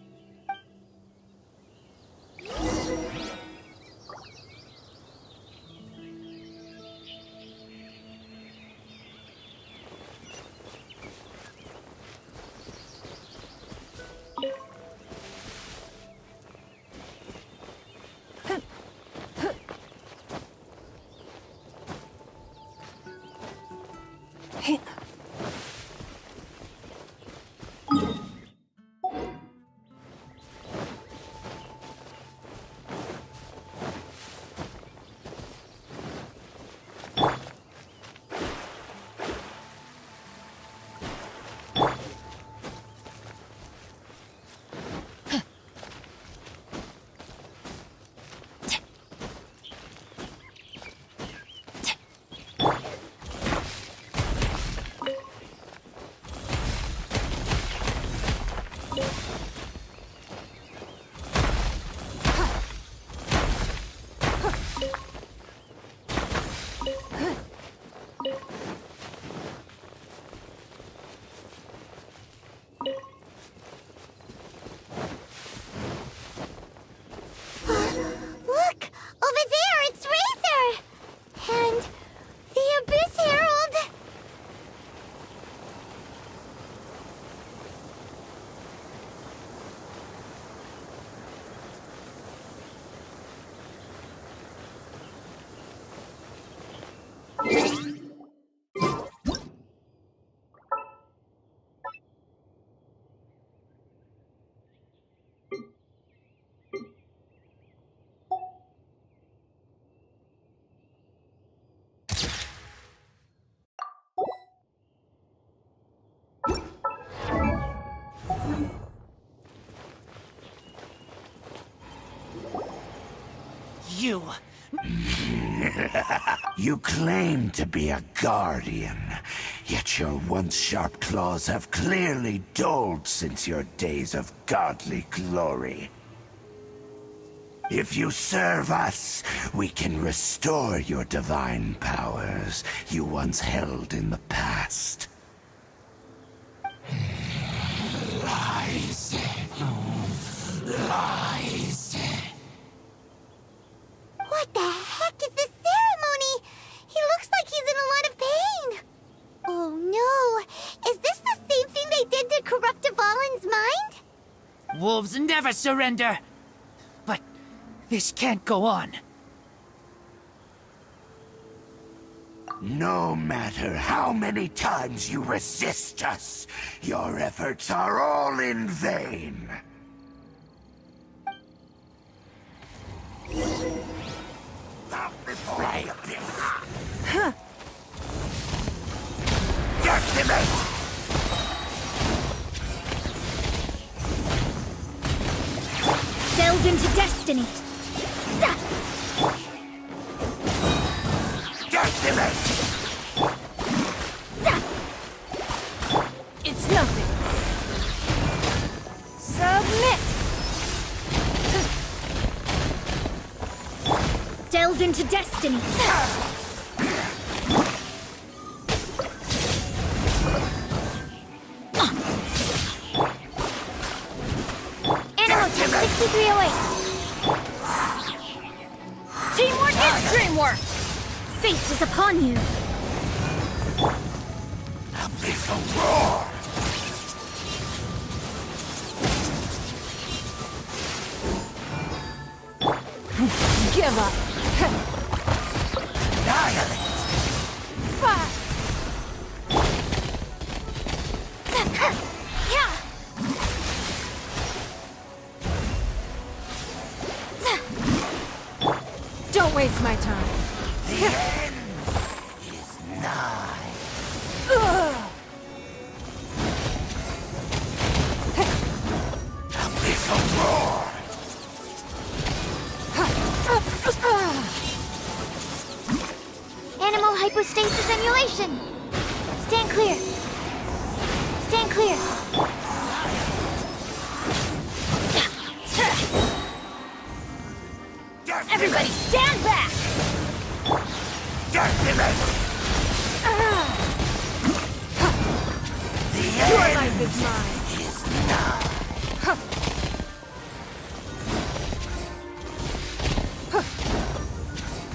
you. You claim to be a guardian, yet your once sharp claws have clearly dulled since your days of godly glory. If you serve us, we can restore your divine powers you once held in the past. Lies. Lies. What the heck is this ceremony? He looks like he's in a lot of pain. Oh no, is this the same thing they did to corrupt Dvalin's mind? Wolves never surrender. But this can't go on. No matter how many times you resist us, your efforts are all in vain. Not before I appear. Huh. Decimate! Delve into destiny. Decimate! It's nothing. Submit! Delve into destiny. Animal Team 6308. Teamwork is dreamwork! Fate is upon you. Abyssal roar! Give up. Annihilate! Don't waste my time. The end is nigh. Abyssal roar! Animal hypostasis emulation. Stand clear. Stand clear. Everybody stand back! Decimate! The Your end life is mine. is nigh.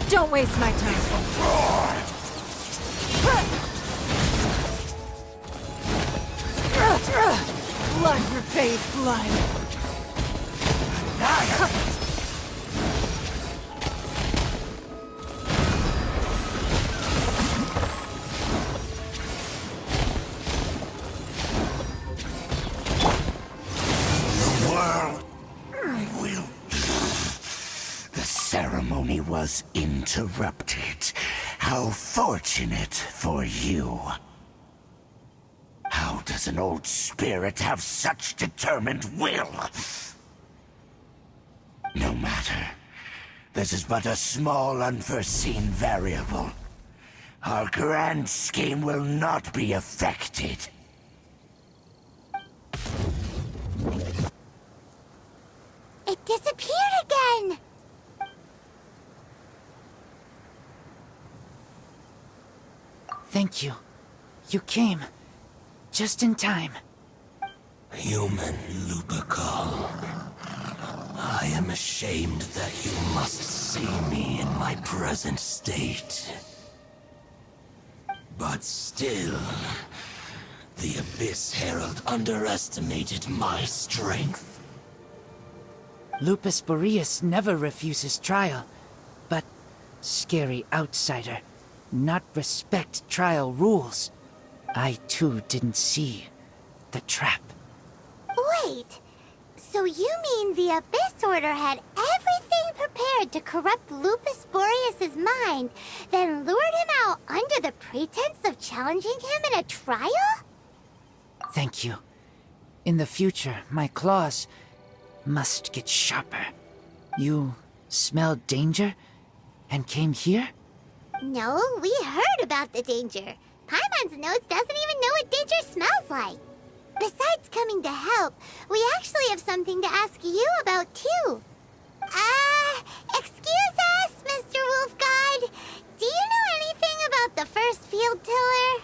Don't waste my time. Roar! Blood repays blood. Annihilate! The ceremony was interrupted. How fortunate for you. How does an old spirit have such determined will? No matter. This is but a small unforeseen variable. Our grand scheme will not be affected. It disappeared again. Thank you. You came. Just in time. Human Lupercal. I am ashamed that you must see me in my present state. But still, the Abyss Herald underestimated my strength. Lupus Boreas never refuses trial, but scary outsider, not respect trial rules. I too didn't see the trap. Wait, so you mean the Abyss Order had everything prepared to corrupt Lupus Boreas' mind, then lured him out under the pretense of challenging him in a trial? Thank you. In the future, my claws must get sharper. You smelled danger and came here? No, we heard about the danger. Paimon's nose doesn't even know what danger smells like. Besides coming to help, we actually have something to ask you about, too. Excuse us, Mr. Wolf God. Do you know anything about the first field tiller?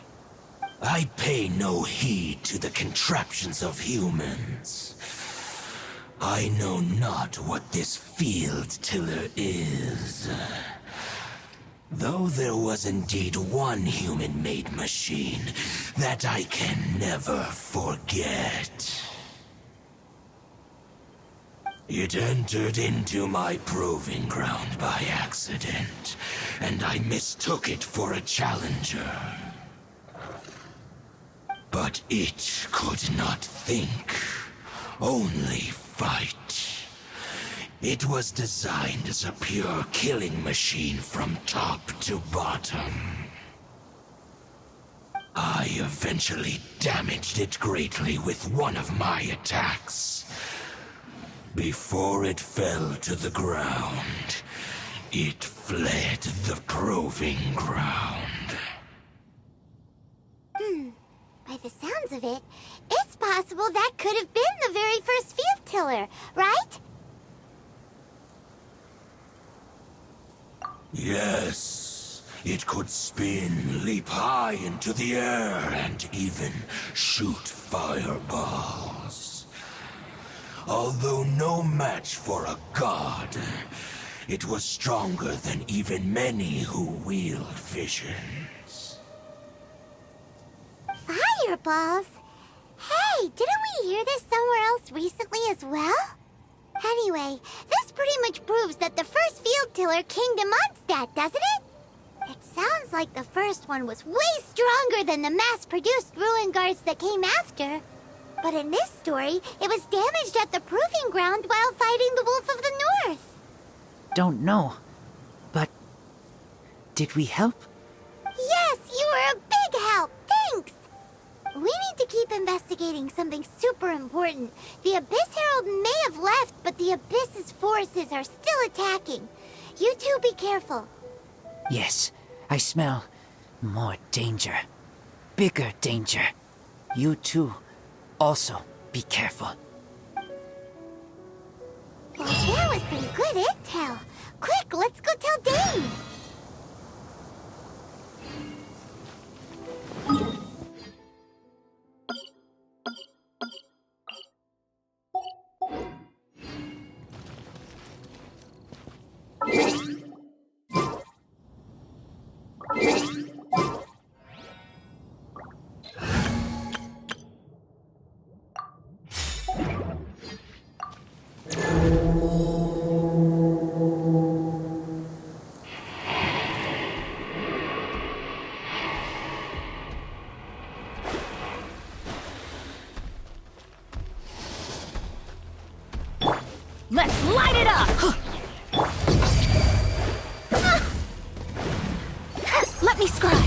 I pay no heed to the contraptions of humans. I know not what this field tiller is. Though there was indeed one human-made machine that I can never forget. It entered into my proving ground by accident, and I mistook it for a challenger. But it could not think, only fight. It was designed as a pure killing machine from top to bottom. I eventually damaged it greatly with one of my attacks. Before it fell to the ground, it fled the proving ground. By the sounds of it, it's possible that could have been the very first field tiller, right? Yes, it could spin, leap high into the air, and even shoot fireballs. Although no match for a god, it was stronger than even many who wield visions. Fireballs? Hey, didn't we hear this somewhere else recently as well? Anyway, this pretty much proves that the first field tiller came to Mondstadt, doesn't it? It sounds like the first one was way stronger than the mass-produced ruin guards that came after. But in this story, it was damaged at the proving ground while fighting the Wolf of the North. Don't know. But did we help? Yes, you were a big help. Thanks. We need to keep investigating something super important. The Abyss Herald may have left, but the Abyss's forces are still attacking. You two be careful. Yes, I smell more danger. Bigger danger. You too. Also, be careful. Well, there was some good intel. Quick, let's go tell Dane. Let's light it up! Let me scribe.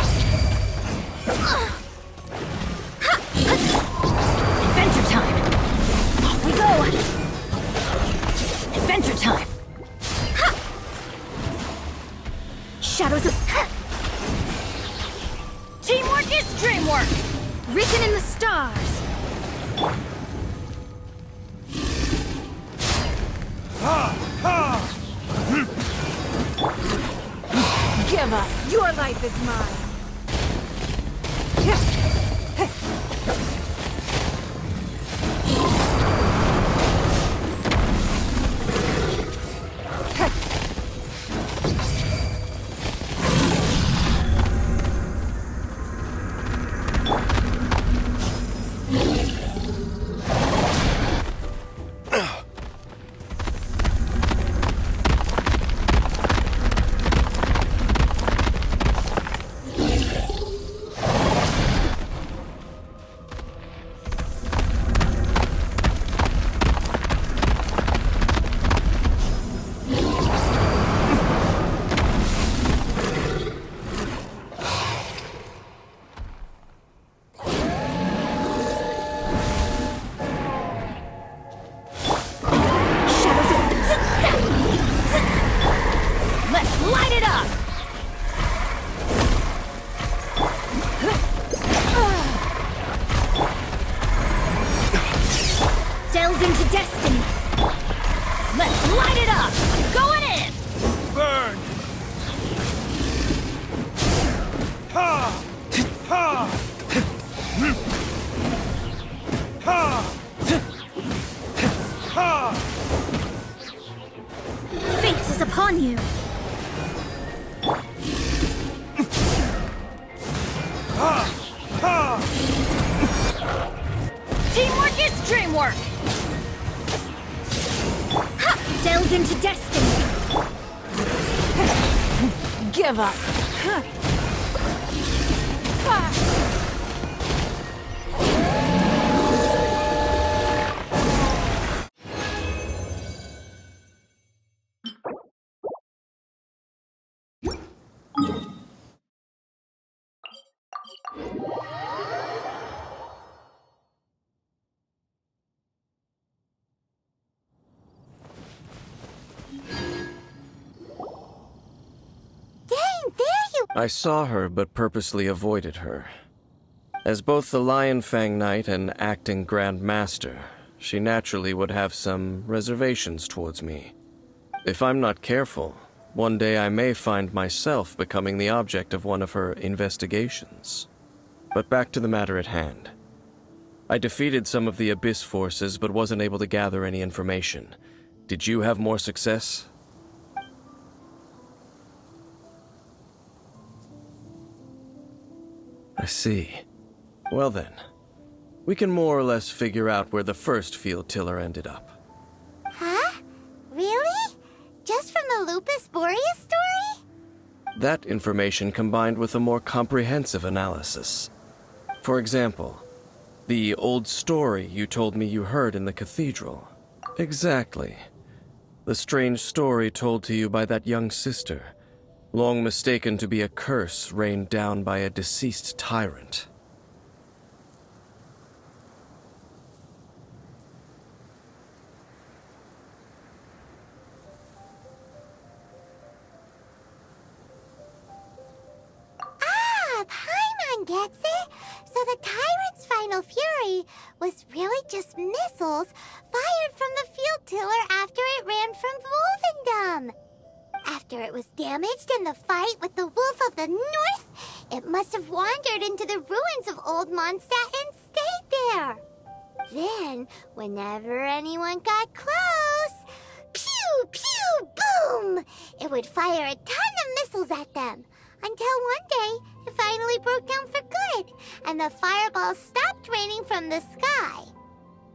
Adventure time! Off we go! Adventure time! Shadows of... Teamwork is dreamwork! Written in the stars. Gemma, your life is mine. up! I'm going in! Burn! Ha! Ha! Ha! Ha! Fate is upon you. Ha! Ha! Teamwork is dreamwork! Ha! Delved into destiny. Give up! I saw her, but purposely avoided her. As both the Lion Fang Knight and acting Grand Master, she naturally would have some reservations towards me. If I'm not careful, one day I may find myself becoming the object of one of her investigations. But back to the matter at hand. I defeated some of the Abyss forces, but wasn't able to gather any information. Did you have more success? I see. Well then, we can more or less figure out where the first field tiller ended up. Huh? Really? Just from the Lupus Boreas story? That information combined with a more comprehensive analysis. For example, the old story you told me you heard in the cathedral. Exactly. The strange story told to you by that young sister, long mistaken to be a curse rained down by a deceased tyrant. Paimon gets it! So the tyrant's final fury was really just missiles fired from the field tiller after it ran from Wolvendom. After it was damaged in the fight with the Wolf of the North, it must have wandered into the ruins of Old Mondstadt and stayed there. Then, whenever anyone got close, pew, pew, boom! It would fire a ton of missiles at them, until one day it finally broke down for good, and the fireballs stopped raining from the sky.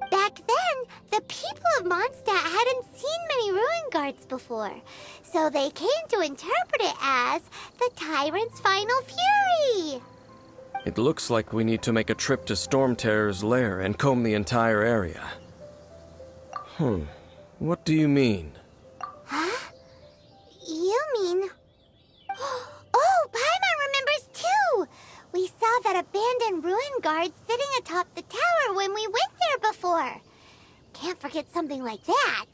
Back then, the people of Mondstadt hadn't seen many ruin guards before, so they came to interpret it as the tyrant's final fury. It looks like we need to make a trip to Storm Terror's lair and comb the entire area. What do you mean? Huh? You mean... Oh, Paimon remembers too! We saw that abandoned ruin guard sitting atop the tower when we went there before. Can't forget something like that.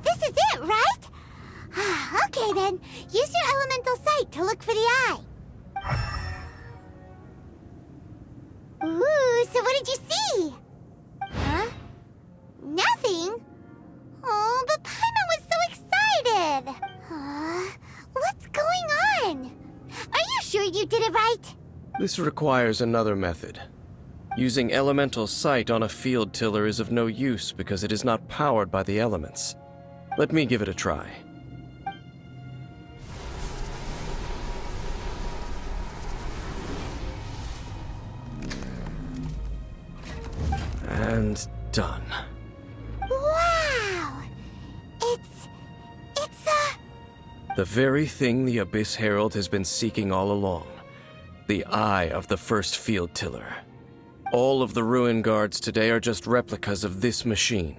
This is it, right? Okay then, use your elemental sight to look for the eye. Ooh, so what did you see? Huh? Nothing? Oh, but Paimon was so excited. What's going on? Are you sure you did it right? This requires another method. Using elemental sight on a field tiller is of no use because it is not powered by the elements. Let me give it a try. And done. Wow! It's the very thing the Abyss Herald has been seeking all along. The eye of the first field tiller. All of the ruin guards today are just replicas of this machine.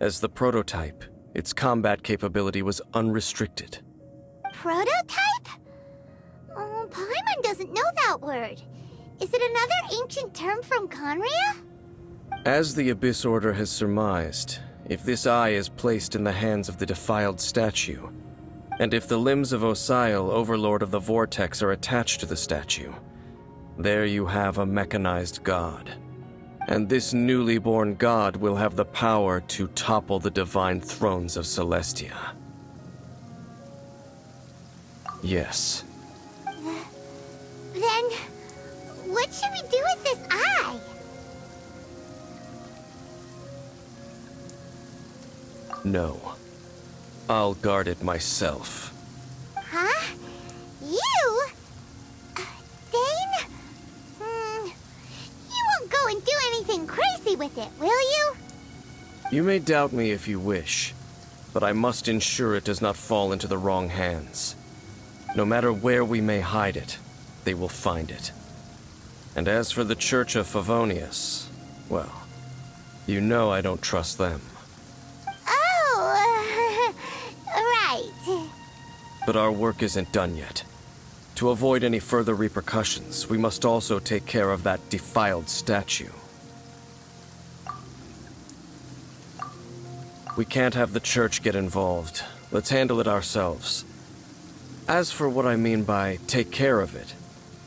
As the prototype, Its combat capability was unrestricted. Prototype? Oh, Paimon doesn't know that word. Is it another ancient term from Conria? As the Abyss Order has surmised, if this eye is placed in the hands of the defiled statue, and if the limbs of Osial, Overlord of the Vortex, are attached to the statue, there you have a mechanized god. And this newly born god will have the power to topple the divine thrones of Celestia. Yes. Then, what should we do with this eye? No. I'll guard it myself. Huh? You? Dane? You won't go and do anything crazy with it, will you? You may doubt me if you wish, but I must ensure it does not fall into the wrong hands. No matter where we may hide it, they will find it. And as for the Church of Favonius, well, you know I don't trust them. Oh, right. But our work isn't done yet. To avoid any further repercussions, we must also take care of that defiled statue. We can't have the Church get involved. Let's handle it ourselves. As for what I mean by take care of it,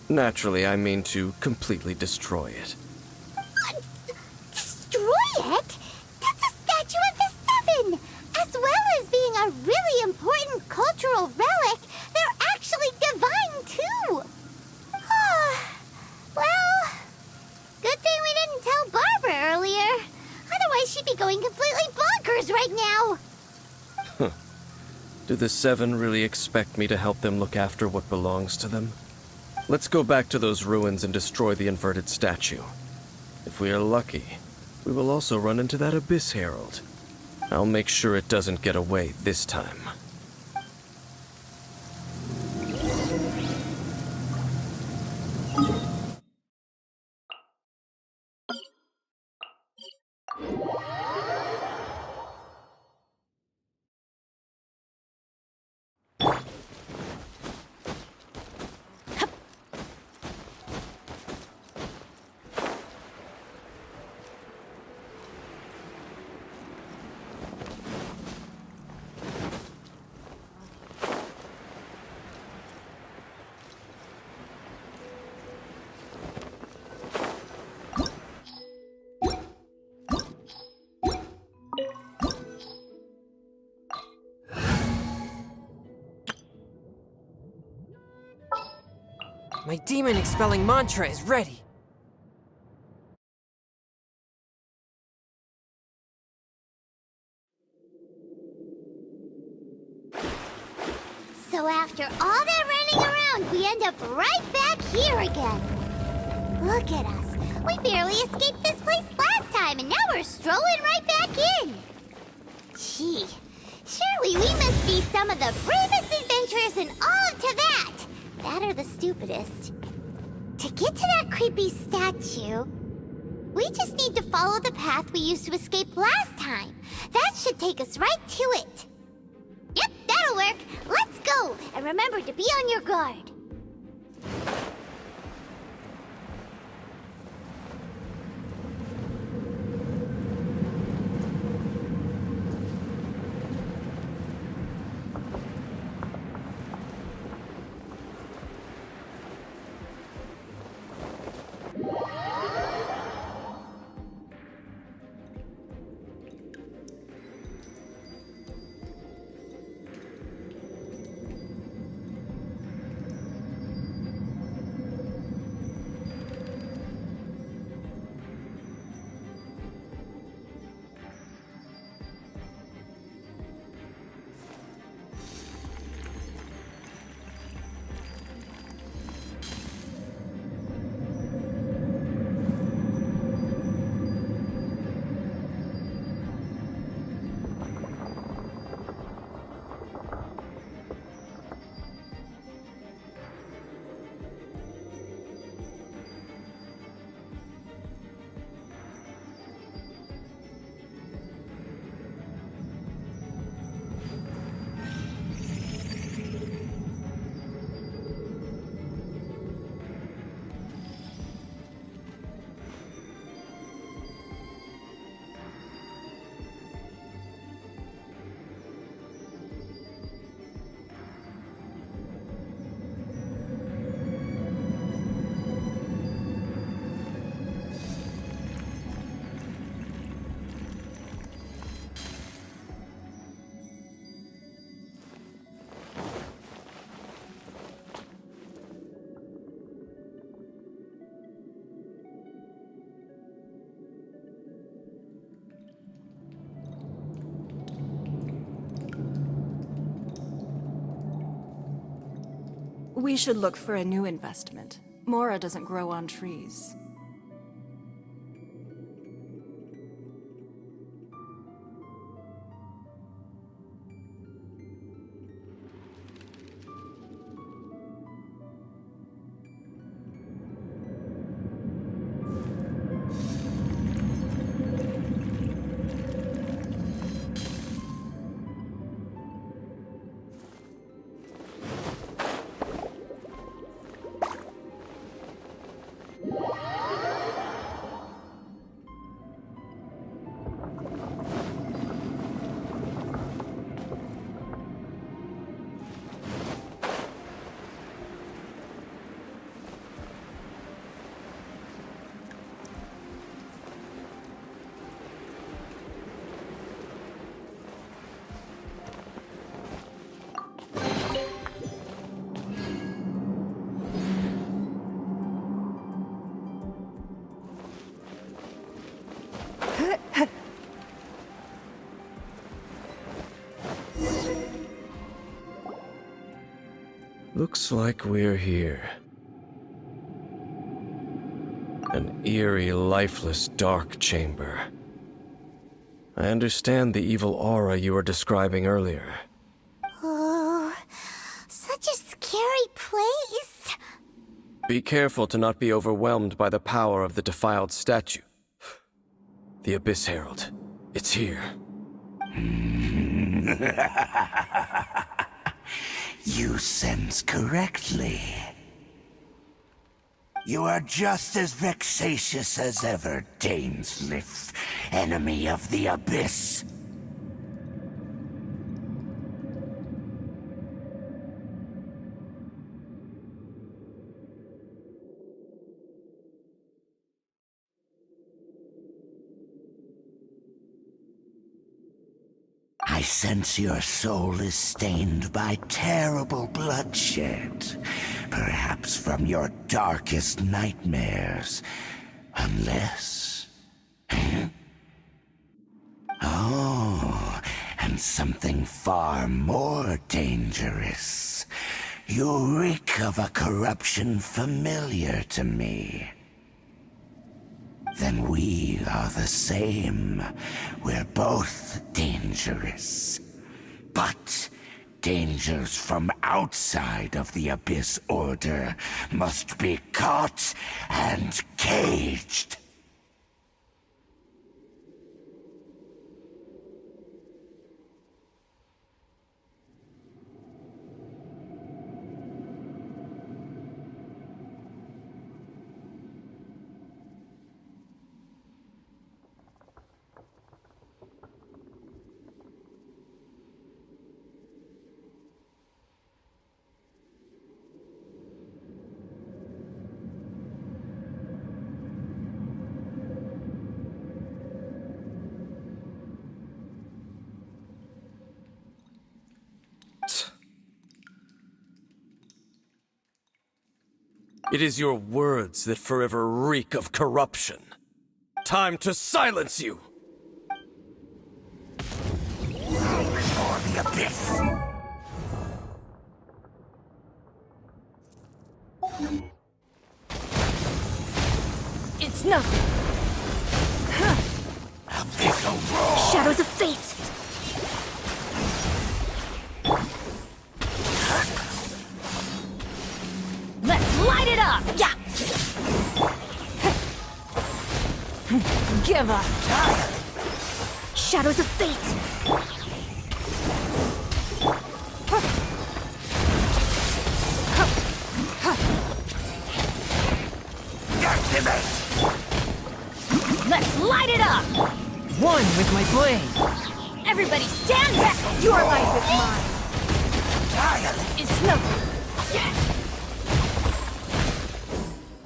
naturally I mean to completely destroy it. What? Destroy it? That's a statue of the Seven! As well as being a really important cultural relic, they're actually divine too! Well, good thing we didn't tell Barbara earlier. Otherwise she'd be going completely bonkers right now! Do the Seven really expect me to help them look after what belongs to them? Let's go back to those ruins and destroy the inverted statue. If we are lucky, we will also run into that Abyss Herald. I'll make sure it doesn't get away this time. My demon-expelling mantra is ready. So after all that running around, we end up right back here again. Look at us. We barely escaped this place last time, and now we're strolling right back in. Gee, surely we must be some of the bravest adventurers in all of Teyvat. That or the stupidest. To get to that creepy statue, we just need to follow the path we used to escape last time. That should take us right to it. Yep, that'll work. Let's go, and remember to be on your guard. We should look for a new investment. Mora doesn't grow on trees. Looks like we're here. An eerie, lifeless, dark chamber. I understand the evil aura you were describing earlier. Oh, such a scary place. Be careful to not be overwhelmed by the power of the defiled statue. The Abyss Herald. It's here. You sense correctly. You are just as vexatious as ever, Dainsleif, enemy of the Abyss. I sense your soul is stained by terrible bloodshed, perhaps from your darkest nightmares. Unless... Oh, and something far more dangerous. You reek of a corruption familiar to me. Then we are the same. We're both dangerous. But dangers from outside of the Abyss Order must be caught and caged. It is your words that forever reek of corruption. Time to silence you! Before the Abyss! It's nothing. Abyssal roar! Shadows of fate! Let's light it up! Yeah! Give up! Shadows of fate! Let's light it up! One with my blade! Everybody stand back! Your life is mine! It's nothing.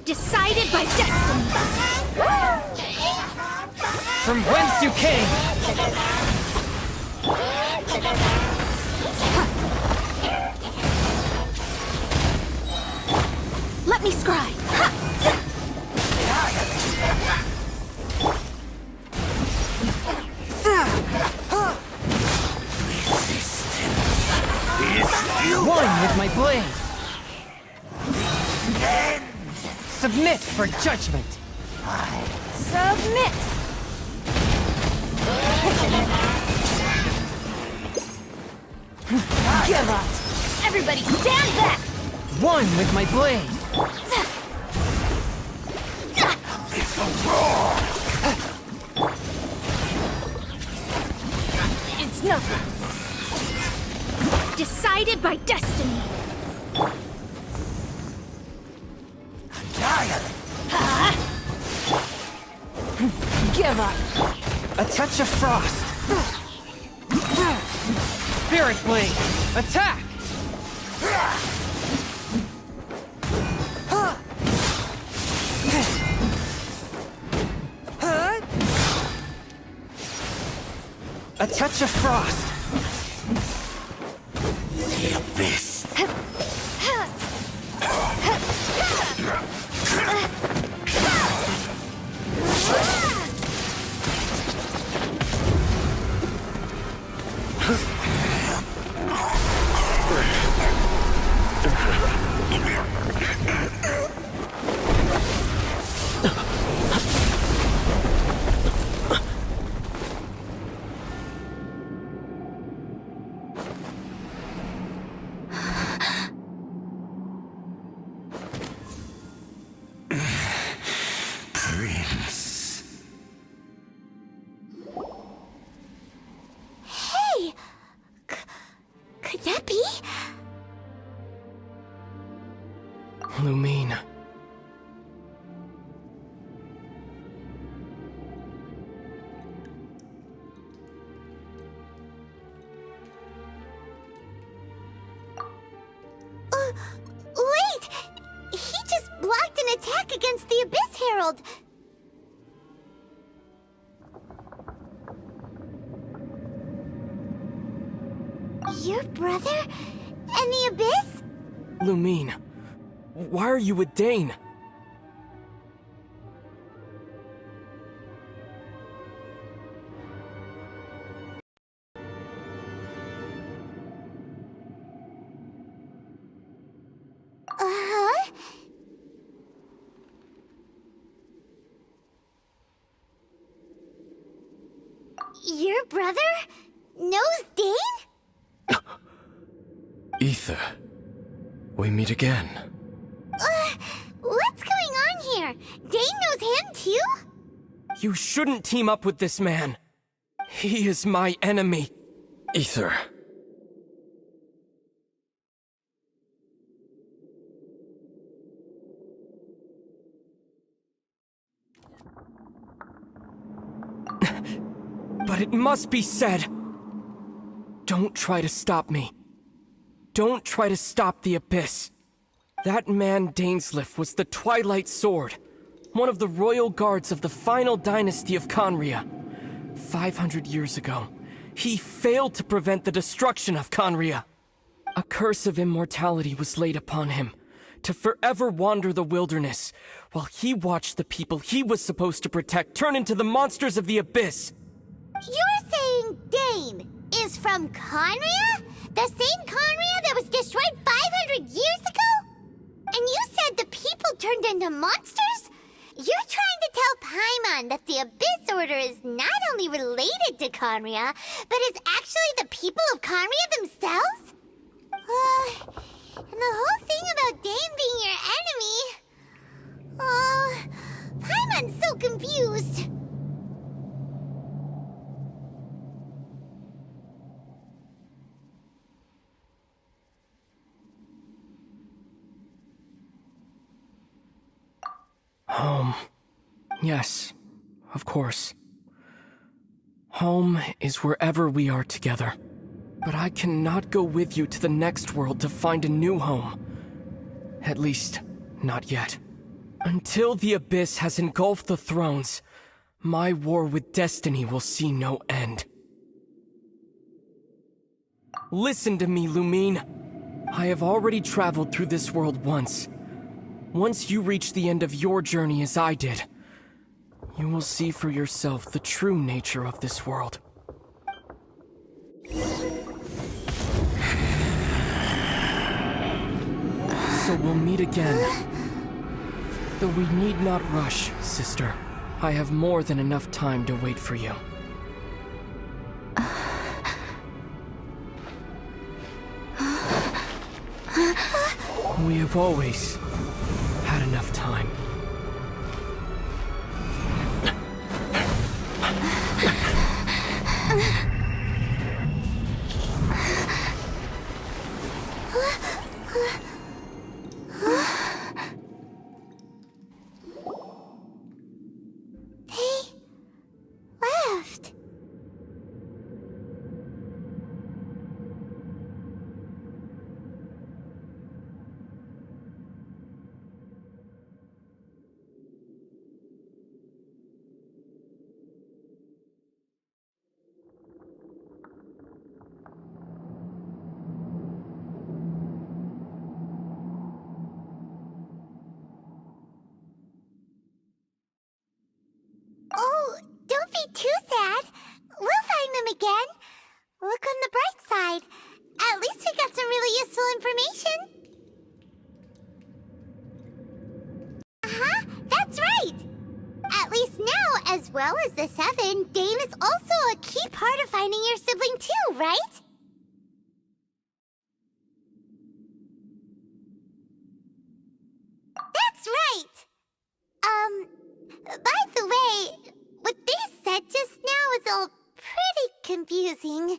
Decided by destiny! From whence you came! Let me scry! One with my blade! Submit for judgment. Submit! Give up! Everybody stand back! One with my blade. It's nothing. Decided by destiny. Give up! A touch of frost. Spirit blade. Attack! A touch of frost. The abyss. Prince. Hey! Could that be? Lumine. Wait! He just blocked an attack against the Abyss Herald! Your brother? And the Abyss? Lumine. Why are you with Dane? Uh-huh? Your brother knows Dane? Ether, we meet again. What's going on here? Dane knows him too? You shouldn't team up with this man. He is my enemy. Ether. But it must be said. Don't try to stop me. Don't try to stop the Abyss. That man Dainsleif was the Twilight Sword, one of the royal guards of the final dynasty of Conria. 500 years ago, he failed to prevent the destruction of Conria. A curse of immortality was laid upon him, to forever wander the wilderness, while he watched the people he was supposed to protect turn into the monsters of the Abyss. You're saying Dane is from Conria? The same Conria that was destroyed 500 years ago? And you said the people turned into monsters? You're trying to tell Paimon that the Abyss Order is not only related to Conria, but is actually the people of Conria themselves? And the whole thing about Dane being your enemy... Paimon's so confused. Home. Yes, of course. Home is wherever we are together. But I cannot go with you to the next world to find a new home. At least, not yet. Until the Abyss has engulfed the thrones, my war with destiny will see no end. Listen to me, Lumine. I have already traveled through this world once. Once you reach the end of your journey as I did, you will see for yourself the true nature of this world. So we'll meet again, Though we need not rush, sister. I have more than enough time to wait for you. We have always had enough time. Left. Oh, don't be too sad. We'll find them again. Look on the bright side. At least we got some really useful information. Uh-huh, that's right. At least now, as well as the Seven, Dane is also a key part of finding your sibling too, right? That's right. By the way, what they said just now is all pretty confusing.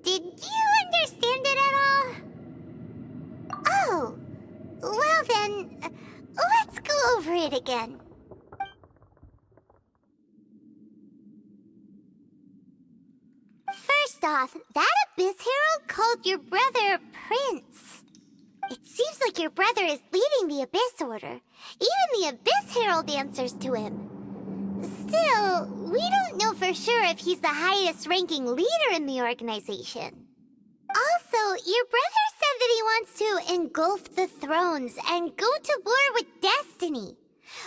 Did you understand it at all? Oh, well then, let's go over it again. First off, that Abyss Herald called your brother Prince. It seems like your brother is leading the Abyss Order. Even the Abyss Herald answers to him. Still, we don't know for sure if he's the highest-ranking leader in the organization. Also, your brother said that he wants to engulf the thrones and go to war with Destiny.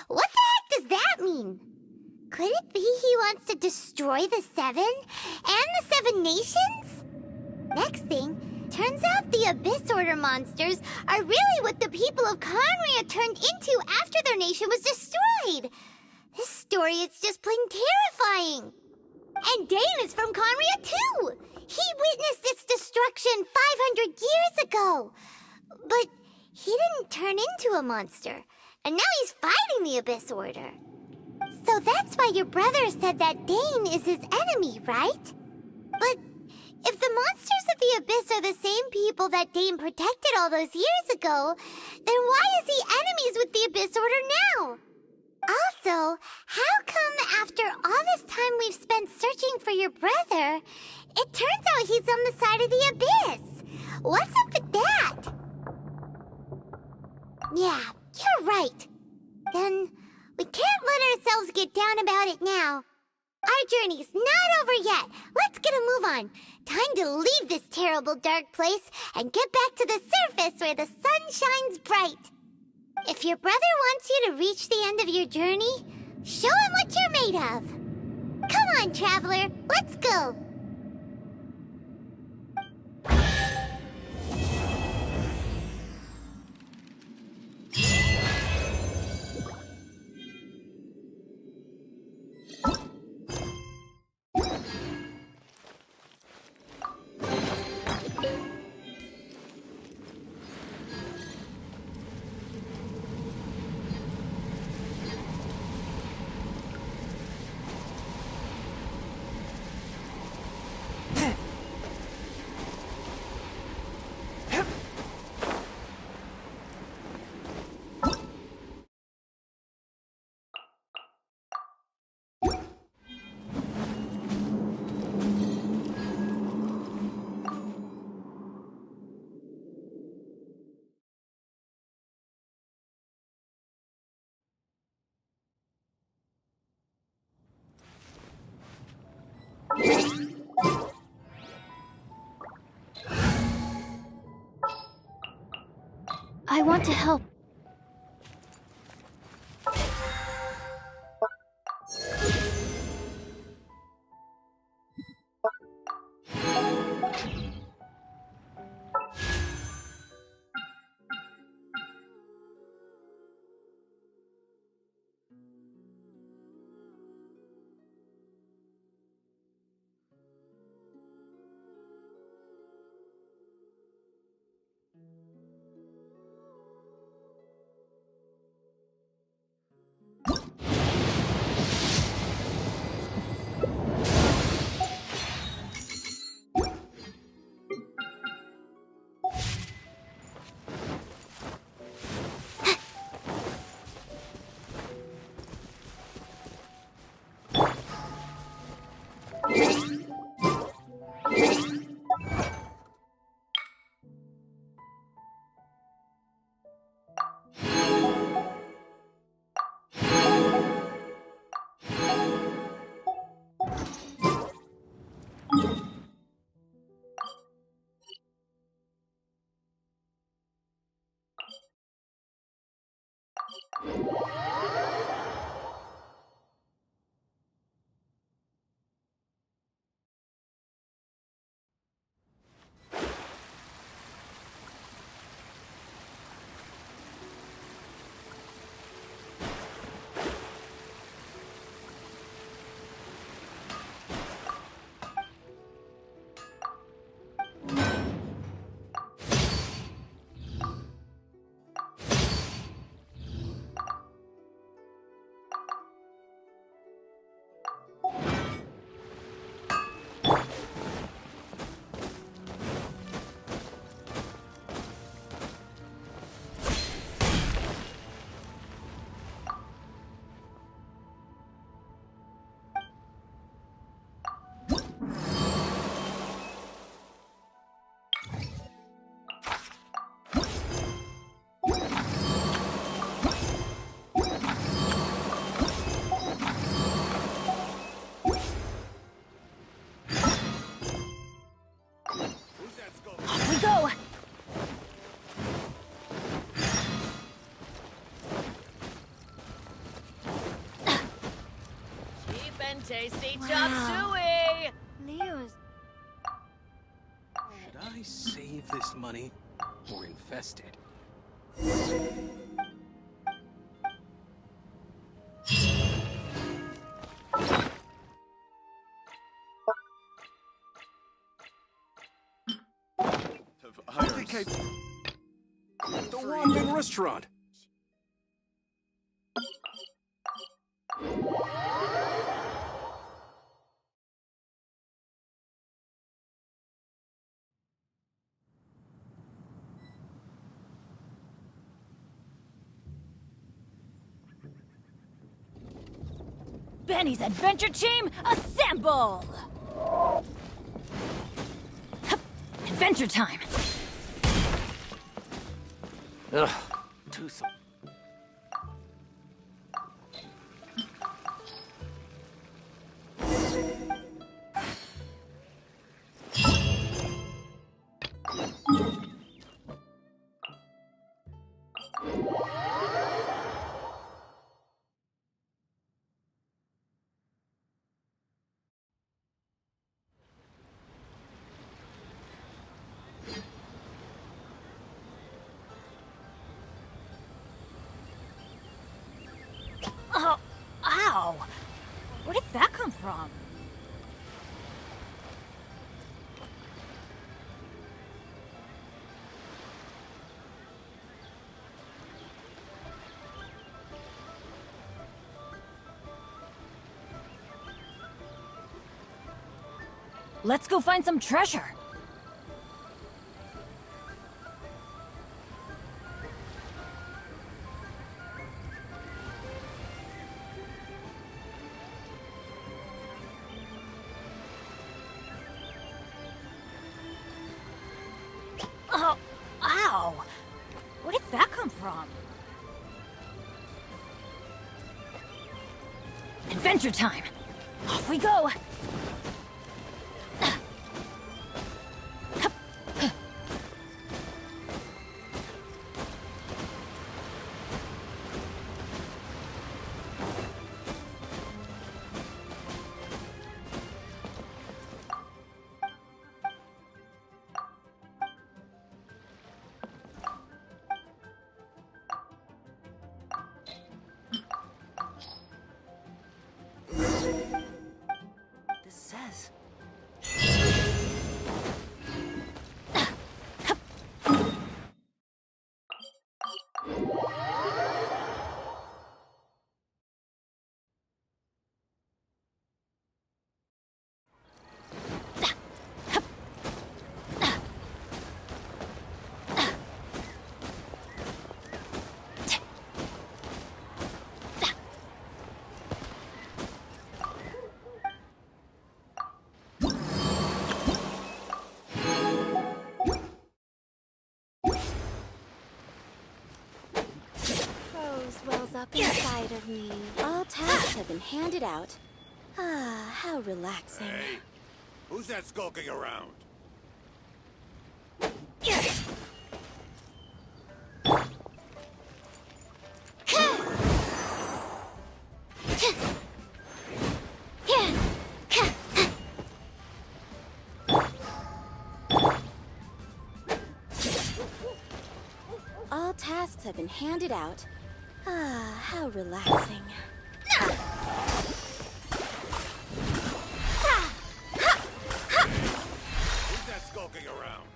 What the heck does that mean? Could it be he wants to destroy the Seven and the Seven Nations? Next thing, turns out the Abyss Order monsters are really what the people of Conria turned into after their nation was destroyed. This story is just plain terrifying. And Dane is from Conria too. He witnessed its destruction 500 years ago. But he didn't turn into a monster. And now he's fighting the Abyss Order. So that's why your brother said that Dane is his enemy, right? But if the monsters of the Abyss are the same people that Dane protected all those years ago, then why is he enemies with the Abyss Order now? Also, how come after all this time we've spent searching for your brother, it turns out he's on the side of the Abyss? What's up with that? Yeah, you're right. Then we can't let ourselves get down about it now. Our journey's not over yet. Let's get a move on. Time to leave this terrible dark place and get back to the surface where the sun shines bright. If your brother wants you to reach the end of your journey, show him what you're made of. Come on, traveler, let's go. I want to help. Tasty chop suey! Leo's. Should I save this money or invest it? I think the wandering restaurant. Benny's adventure team, assemble! Hup, adventure time! Ugh, too so. Oh, ow! Where did that come from? Let's go find some treasure! Oh, ow! Where did that come from? Adventure time! Off we go! This says... Wells up inside of me. All tasks have been handed out. Ah, how relaxing. Hey, who's that skulking around? all tasks have been handed out. Ah, how relaxing. Who's that skulking around?